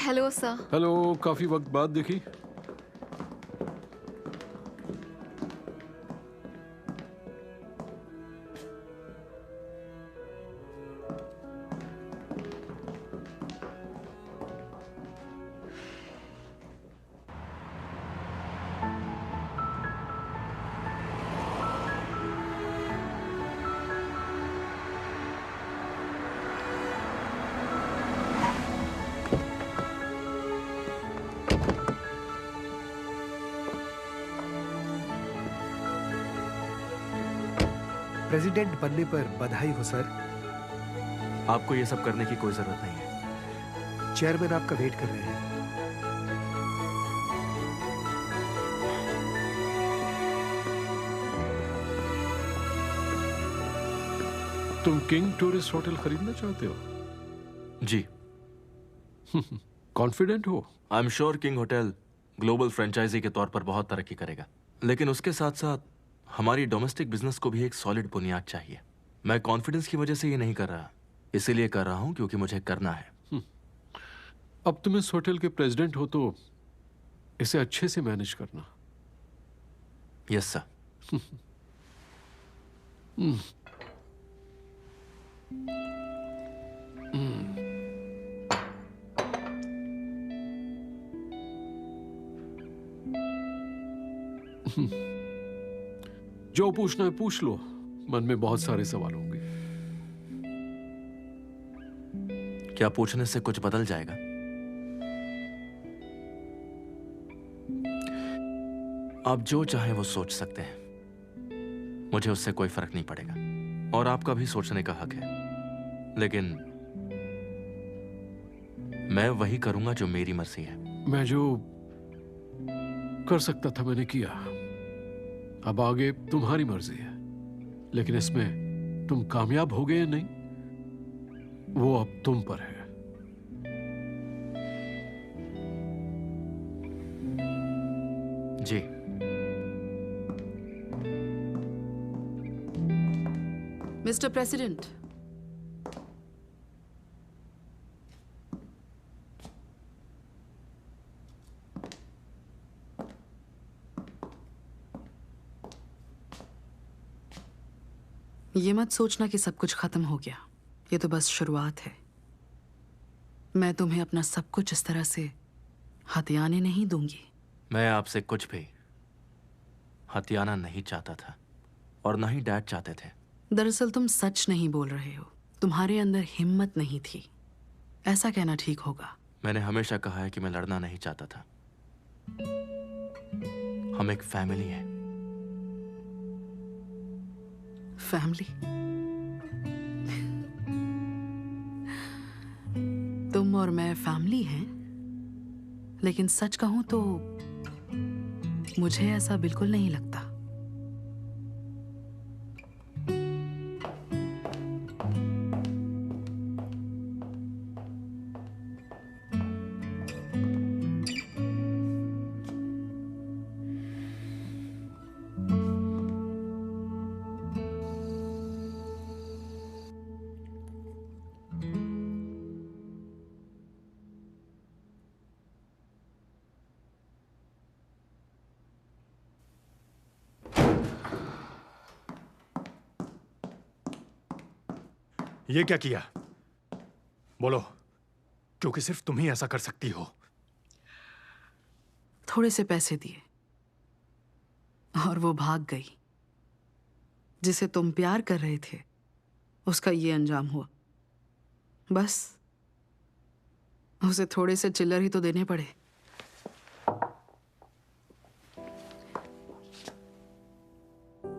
[SPEAKER 5] Hello sir.
[SPEAKER 1] हेलो, काफी वक्त बाद देखी।
[SPEAKER 14] प्रेसिडेंट बनने पर बधाई हो सर।
[SPEAKER 2] आपको ये सब करने की कोई जरूरत नहीं है।
[SPEAKER 14] चेयरमैन आपका वेट कर रहे हैं।
[SPEAKER 1] तुम किंग टूरिस्ट होटल खरीदना चाहते हो?
[SPEAKER 2] जी।
[SPEAKER 1] कॉन्फिडेंट हो?
[SPEAKER 2] I am sure king hotel global franchisee के तौर पर बहुत तरक्की करेगा, लेकिन उसके साथ साथ हमारी डोमेस्टिक बिजनेस को भी एक सॉलिड बुनियाद चाहिए। मैं कॉन्फिडेंस की वजह से ये नहीं कर रहा, इसीलिए कर रहा हूं क्योंकि मुझे करना है।
[SPEAKER 1] अब तुम इस होटल के प्रेसिडेंट हो तो इसे अच्छे से मैनेज करना।
[SPEAKER 2] Yes sir.
[SPEAKER 1] जो पूछना है पूछ लो, मन में बहुत सारे सवाल होंगे।
[SPEAKER 2] क्या पूछने से कुछ बदल जाएगा? आप जो चाहे वो सोच सकते हैं, मुझे उससे कोई फर्क नहीं पड़ेगा और आपका भी सोचने का हक है, लेकिन मैं वही करूंगा जो मेरी मर्जी है।
[SPEAKER 1] मैं जो कर सकता था मैंने किया। अब आगे तुम्हारी मर्जी है, लेकिन इसमें तुम कामयाब हो गए या नहीं, वो अब तुम पर है।
[SPEAKER 2] जी।
[SPEAKER 3] मिस्टर प्रेसिडेंट, ये मत सोचना कि सब कुछ खत्म हो गया। ये तो बस शुरुआत है। मैं तुम्हें अपना सब कुछ इस तरह से हथियाने नहीं दूंगी।
[SPEAKER 2] मैं आपसे कुछ भी हथियाना नहीं चाहता था और ना ही डैड चाहते थे।
[SPEAKER 3] दरअसल तुम सच नहीं बोल रहे हो। तुम्हारे अंदर हिम्मत नहीं थी, ऐसा कहना ठीक होगा।
[SPEAKER 2] मैंने हमेशा कहा है कि मैं लड़ना नहीं चाहता था। हम एक फैमिली है।
[SPEAKER 3] फैमिली? तुम और मैं फैमिली हैं, लेकिन सच कहूं तो मुझे ऐसा बिल्कुल नहीं लगता।
[SPEAKER 15] ये क्या किया? बोलो, क्योंकि सिर्फ तुम ही ऐसा कर सकती हो।
[SPEAKER 3] थोड़े से पैसे दिए और वो भाग गई। जिसे तुम प्यार कर रहे थे उसका ये अंजाम हुआ। बस उसे थोड़े से चिल्लर ही तो देने पड़े।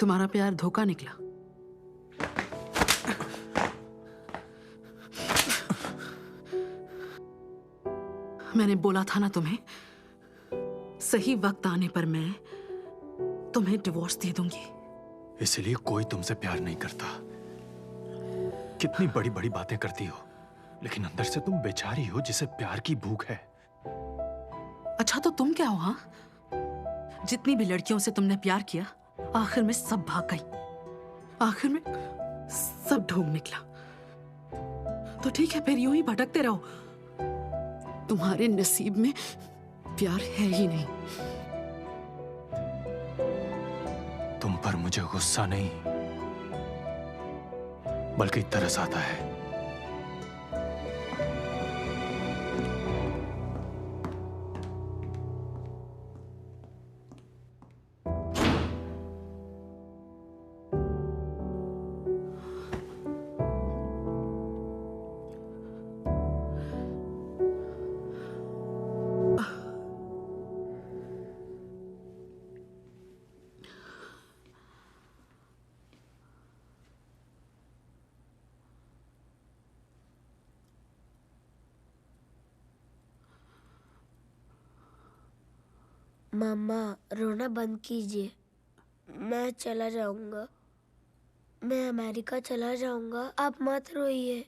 [SPEAKER 3] तुम्हारा प्यार धोखा निकला। मैंने बोला था ना तुम्हें, सही वक्त आने पर मैं तुम्हें डिवोर्स दे दूंगी।
[SPEAKER 15] इसलिए कोई तुमसे प्यार नहीं करता। कितनी बड़ी बड़ी बातें करती हो, लेकिन अंदर से तुम बेचारी हो जिसे प्यार की भूख है।
[SPEAKER 3] अच्छा तो तुम क्या हो? हाँ, जितनी भी लड़कियों से तुमने प्यार किया, आखिर में सब भाग गई। आखिर में सब ढोंग निकला। तो ठीक है, फिर यूं ही भटकते रहो। तुम्हारे नसीब में प्यार है ही नहीं।
[SPEAKER 15] तुम पर मुझे गुस्सा नहीं, बल्कि तरस आता है।
[SPEAKER 16] मम्मा, रोना बंद कीजिए। मैं चला जाऊंगा। मैं अमेरिका चला जाऊंगा। आप मत रोइए।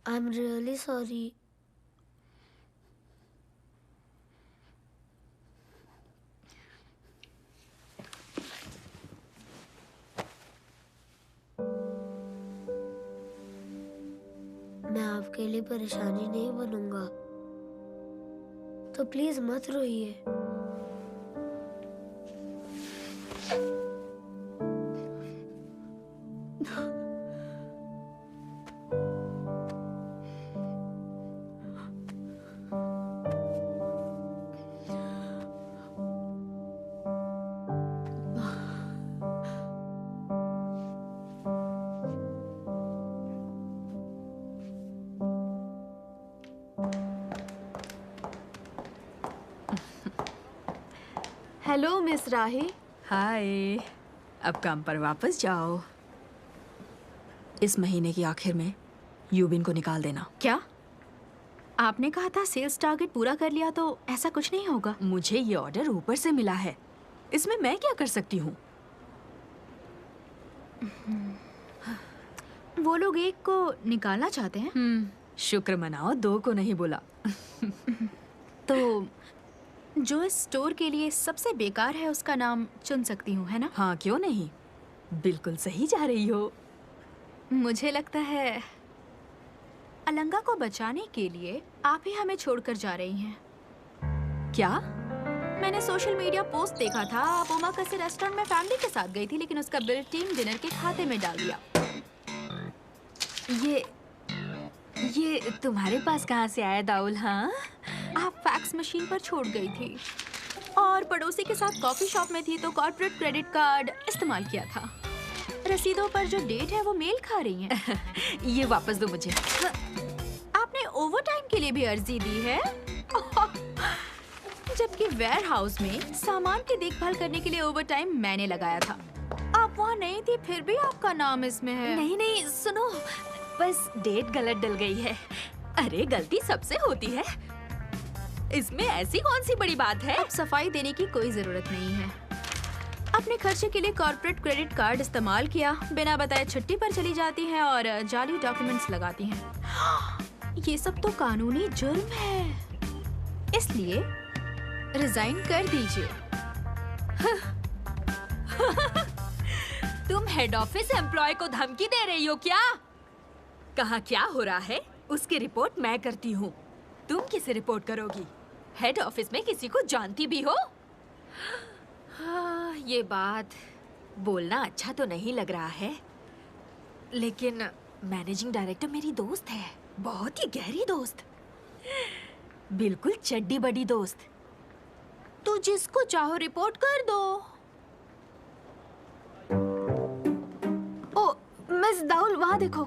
[SPEAKER 16] I am really sorry. मैं आपके लिए परेशानी नहीं बनूंगा, तो प्लीज मत रोइए।
[SPEAKER 5] हेलो मिस राही।
[SPEAKER 17] हाय, अब काम पर वापस जाओ। इस महीने की आखिर में यूबिन को निकाल देना।
[SPEAKER 13] क्या? आपने कहा था सेल्स टारगेट पूरा कर लिया तो ऐसा कुछ नहीं होगा।
[SPEAKER 17] मुझे ये ऑर्डर ऊपर से मिला है। इसमें मैं क्या कर सकती हूँ?
[SPEAKER 13] वो लोग एक को निकालना चाहते हैं।
[SPEAKER 17] शुक्र मनाओ, 2 को नहीं बोला।
[SPEAKER 13] तो जो इस स्टोर के लिए सबसे बेकार है उसका नाम चुन सकती हूँ, है ना?
[SPEAKER 17] हाँ, क्यों नहीं? बिल्कुल सही जा रही हो।
[SPEAKER 13] मुझे लगता है अलंगा को बचाने के लिए आप ही हमें छोड़कर जा रही हैं।
[SPEAKER 17] क्या?
[SPEAKER 13] मैंने सोशल मीडिया पोस्ट देखा था, आप ओमाकासे रेस्टोरेंट में फैमिली के साथ गई थी, लेकिन उसका बिल टीम डिनर के खाते में डाल दिया।
[SPEAKER 17] ये तुम्हारे पास कहाँ से आया दाउल? हाँ,
[SPEAKER 13] आप फैक्स मशीन पर छोड़ गई थी और पड़ोसी के साथ कॉफी शॉप में थी तो कॉर्पोरेट क्रेडिट कार्ड इस्तेमाल किया था। रसीदों पर जो डेट है वो मेल खा रही है।
[SPEAKER 17] ये वापस दो मुझे।
[SPEAKER 13] आपने ओवरटाइम के लिए भी अर्जी दी है, जबकि वेयर हाउस में सामान की देखभाल करने के लिए ओवरटाइम मैंने लगाया था। आप वहाँ नहीं थी, फिर भी आपका नाम इसमें है।
[SPEAKER 17] नहीं, सुनो, बस डेट गलत डल गई है। अरे गलती सबसे होती है, इसमें ऐसी कौन सी बड़ी बात है?
[SPEAKER 13] अब सफाई देने की कोई जरूरत नहीं है। अपने खर्चे के लिए कॉर्पोरेट क्रेडिट कार्ड इस्तेमाल किया, बिना बताए छुट्टी पर चली जाती हैं और जाली डॉक्यूमेंट्स लगाती हैं। ये सब तो कानूनी जुर्म है, इसलिए रिजाइन कर दीजिए।
[SPEAKER 17] तुम हेड ऑफिस एम्प्लॉय को धमकी दे रही हो क्या? कहाँ क्या हो रहा है उसकी रिपोर्ट मैं करती हूँ। तुम किसे रिपोर्ट करोगी? हेड ऑफिस में किसी को जानती भी हो? हाँ, ये बात बोलना अच्छा तो नहीं लग रहा है, लेकिन मैनेजिंग डायरेक्टर मेरी दोस्त है, बहुत ही गहरी दोस्त, बिल्कुल चड्डी बड़ी दोस्त।
[SPEAKER 13] तो जिसको चाहो रिपोर्ट कर दो।
[SPEAKER 5] ओ मिस दाउल, वहाँ देखो।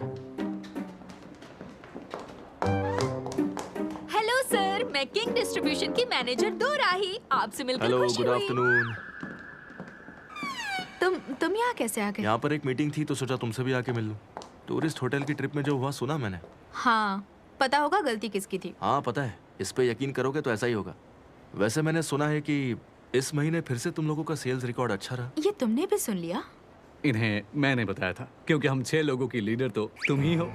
[SPEAKER 17] हेलो सर, मैं किंग डिस्ट्रीब्यूशन की मैनेजर दोराही, आपसे मिलकर खुशी हुई।
[SPEAKER 2] Good afternoon.
[SPEAKER 13] तुम यहाँ कैसे आ गए?
[SPEAKER 2] यहाँ पर एक मीटिंग थी तो सोचा तुमसे भी आके मिल लूं। टूरिस्ट होटल की ट्रिप में जो हुआ सुना मैंने।
[SPEAKER 13] हाँ, पता होगा गलती किसकी थी।
[SPEAKER 2] हाँ पता है, इस पे यकीन करोगे तो ऐसा ही होगा। वैसे मैंने सुना है कि इस महीने फिर से तुम लोगों का सेल्स रिकॉर्ड अच्छा रहा।
[SPEAKER 13] ये तुमने भी सुन लिया?
[SPEAKER 12] इन्हें मैंने बताया था, क्योंकि हम 6 लोगों की लीडर तो तुम ही हो।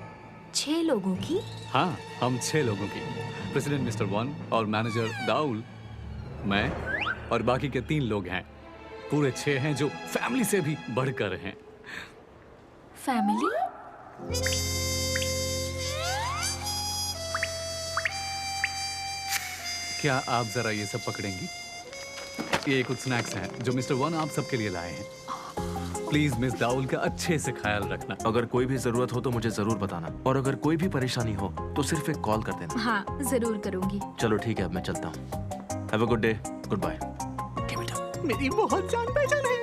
[SPEAKER 13] 6 लोगों की?
[SPEAKER 12] हाँ, हम 6 लोगों की। प्रेसिडेंट मिस्टर वन और मैनेजर दाउल, मैं और बाकी के 3 लोग हैं। पूरे 6 हैं जो फैमिली से भी बढ़कर हैं।
[SPEAKER 13] फैमिली?
[SPEAKER 12] क्या आप जरा ये सब पकड़ेंगी? ये कुछ स्नैक्स हैं जो मिस्टर वन आप सबके लिए लाए हैं। प्लीज मिस दाउल का अच्छे से ख्याल रखना।
[SPEAKER 2] अगर कोई भी जरूरत हो तो मुझे जरूर बताना, और अगर कोई भी परेशानी हो तो सिर्फ एक कॉल कर देना।
[SPEAKER 13] हाँ, जरूर करूंगी।
[SPEAKER 2] चलो ठीक है, अब मैं चलता हूँ। Have a good day, good bye.
[SPEAKER 12] मेरी बहुत जान पहचान है।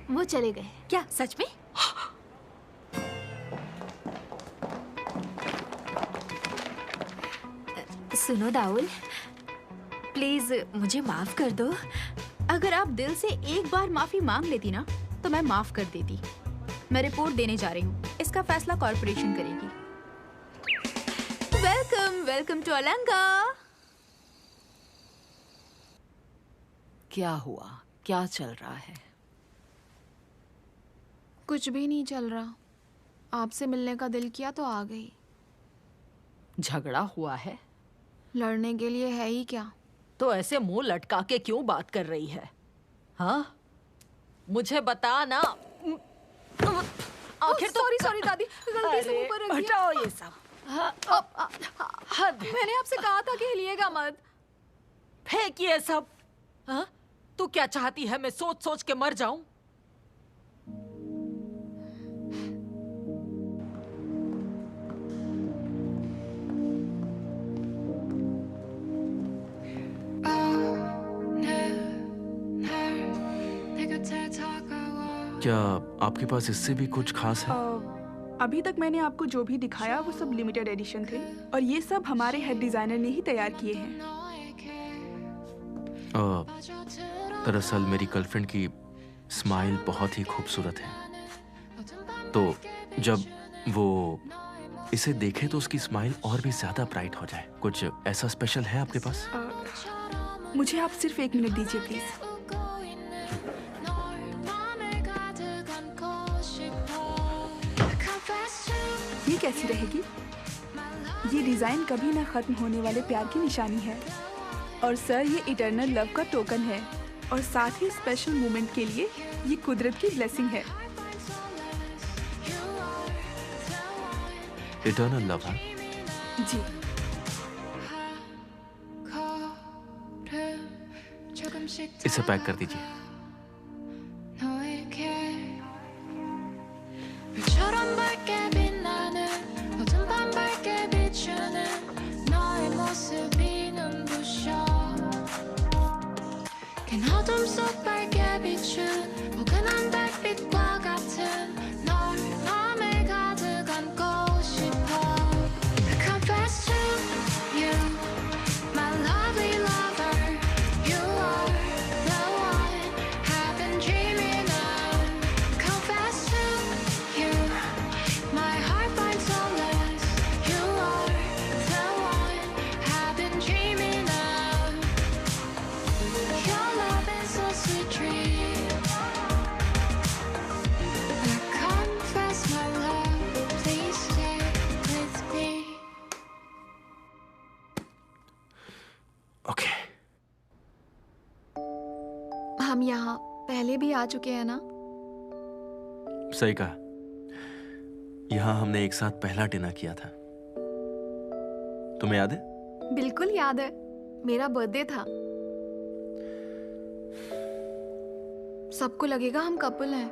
[SPEAKER 13] वो चले गए।
[SPEAKER 17] क्या सच में? सुनो दाउल, प्लीज मुझे माफ कर दो।
[SPEAKER 13] अगर आप दिल से एक बार माफी मांग लेती ना तो मैं माफ कर देती। मैं रिपोर्ट देने जा रही हूँ, इसका फैसला कॉर्पोरेशन करेगी। वेलकम, वेलकम टू अलंगा।
[SPEAKER 3] क्या हुआ? क्या चल रहा है?
[SPEAKER 5] कुछ भी नहीं चल रहा। आपसे मिलने का दिल किया तो आ गई।
[SPEAKER 3] झगड़ा हुआ है?
[SPEAKER 5] लड़ने के लिए है ही क्या।
[SPEAKER 18] तो ऐसे मुंह लटका के क्यों बात कर रही है? हाँ, मुझे बता ना।
[SPEAKER 5] आखिर तो सॉरी दादी, गलती से ऊपर रख दिया।
[SPEAKER 18] हटाओ ये सब।
[SPEAKER 5] मैंने आपसे कहा था कि हिलिएगा मत।
[SPEAKER 18] फेंक ये सब। हाँ? तू क्या चाहती है मैं सोच सोच के मर जाऊं?
[SPEAKER 2] क्या आपके पास इससे भी कुछ खास है?
[SPEAKER 9] अभी तक मैंने आपको जो भी दिखाया वो सब लिमिटेड एडिशन थे, और ये सब हमारे हेड डिजाइनर ने ही तैयार किए हैं।
[SPEAKER 2] दरअसल मेरी गर्लफ्रेंड की स्माइल बहुत ही खूबसूरत है, तो जब वो इसे देखे तो उसकी स्माइल और भी ज्यादा ब्राइट हो जाए। कुछ ऐसा स्पेशल है आपके पास?
[SPEAKER 9] मुझे आप सिर्फ 1 मिनट दीजिए प्लीज। ये कैसी रहेगी? ये डिजाइन कभी ना खत्म होने वाले प्यार की निशानी है और सर ये इटर्नल लव का टोकन है और साथ ही स्पेशल मोमेंट के लिए ये कुदरत की ब्लेसिंग है।
[SPEAKER 2] इटर्नल लव है?
[SPEAKER 9] जी।
[SPEAKER 2] इसे पैक कर दीजिए।
[SPEAKER 8] 별처럼 밝게 빛나는 어둠 밤 밝게 비추는 너의 모습이 눈부셔 긴 어둠 속 밝게 비춘 포근한 달빛과 같은 널 맘에 가득 안고 싶어 Confess to you my lovely lover you are the one I've been dreaming of Confess to you my heart finds solace you are the one I've been dreaming of your love is a sweet dream I confess my love please stay with me
[SPEAKER 2] okay.
[SPEAKER 5] हम यहाँ पहले भी आ चुके हैं ना?
[SPEAKER 2] सही कहा। यहाँ हमने एक साथ पहला डिनर किया था। तुम्हें याद है?
[SPEAKER 5] बिल्कुल याद है, मेरा बर्थडे था। सबको लगेगा हम कपल हैं।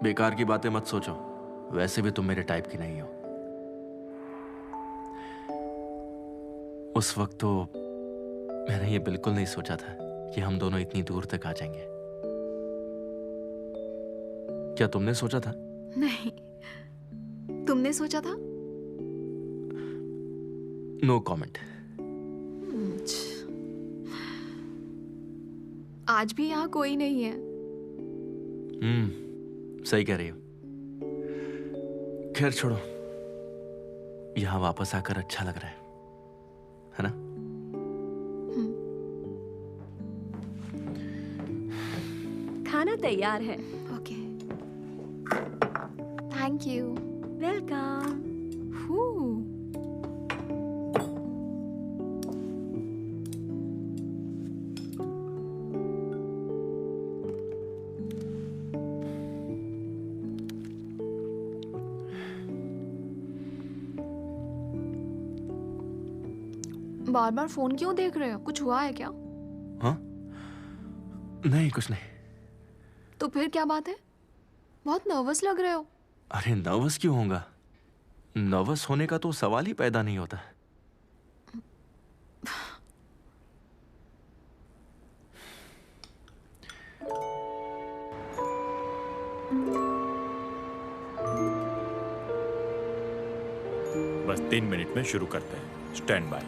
[SPEAKER 2] बेकार की बातें मत सोचो, वैसे भी तुम मेरे टाइप की नहीं हो। उस वक्त तो मैंने ये बिल्कुल नहीं सोचा था कि हम दोनों इतनी दूर तक आ जाएंगे। क्या तुमने सोचा था?
[SPEAKER 5] नहीं, तुमने सोचा था?
[SPEAKER 2] No comment.
[SPEAKER 5] आज भी यहाँ कोई नहीं है।
[SPEAKER 2] सही कह रही हो। खैर छोड़ो, यहाँ वापस आकर अच्छा लग रहा है ना?
[SPEAKER 10] खाना तैयार है।
[SPEAKER 5] Okay. Thank you.
[SPEAKER 10] Welcome.
[SPEAKER 5] Bar bar phone क्यों देख रहे हो? कुछ हुआ है क्या?
[SPEAKER 2] हाँ? नहीं, कुछ नहीं।
[SPEAKER 5] तो फिर क्या बात है? बहुत नर्वस लग रहे हो।
[SPEAKER 2] अरे नर्वस क्यों होगा? नर्वस होने का तो सवाल ही पैदा नहीं होता।
[SPEAKER 19] बस 3 मिनट में शुरू करते हैं। Stand by.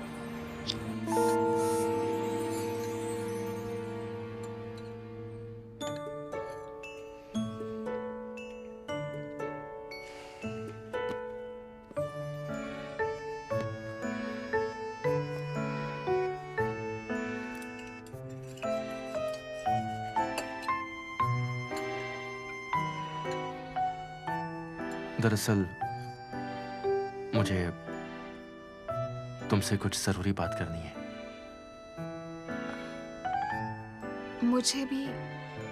[SPEAKER 2] दरअसल मुझे तुमसे कुछ जरूरी बात करनी है।
[SPEAKER 5] मुझे भी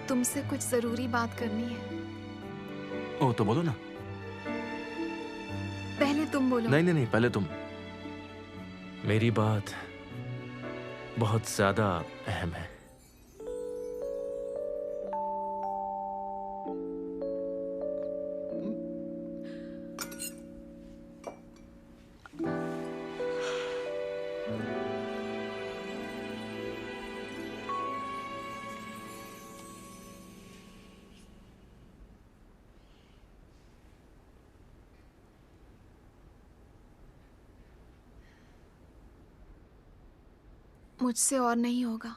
[SPEAKER 5] तुमसे कुछ जरूरी बात करनी है।
[SPEAKER 2] ओ तो बोलो ना।
[SPEAKER 5] पहले तुम बोलो।
[SPEAKER 2] नहीं नहीं नहीं, पहले तुम। मेरी बात बहुत ज्यादा अहम है।
[SPEAKER 5] मुझसे और नहीं होगा।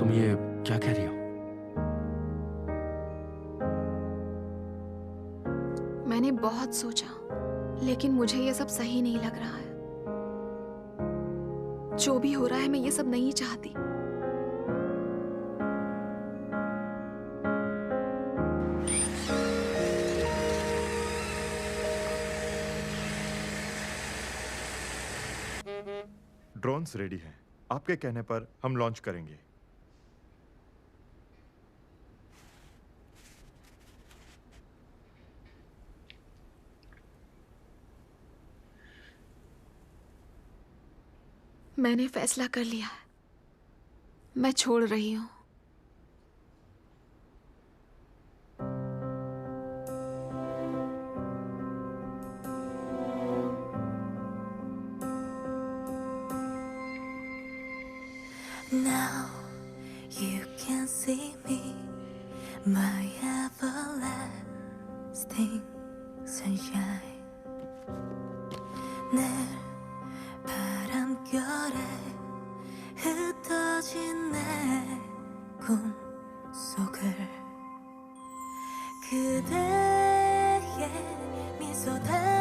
[SPEAKER 2] तुम ये क्या कह रही हो?
[SPEAKER 5] मैंने बहुत सोचा, लेकिन मुझे ये सब सही नहीं लग रहा है। जो भी हो रहा है, मैं ये सब नहीं चाहती।
[SPEAKER 20] ड्रोन्स रेडी हैं। आपके कहने पर हम लॉन्च करेंगे।
[SPEAKER 5] मैंने फैसला कर लिया है, मैं छोड़ रही हूँ।
[SPEAKER 21] Now you can see me, my everlasting sunshine. 늘 바람결에 흩어진 내 꿈속을 그대의 미소 닮아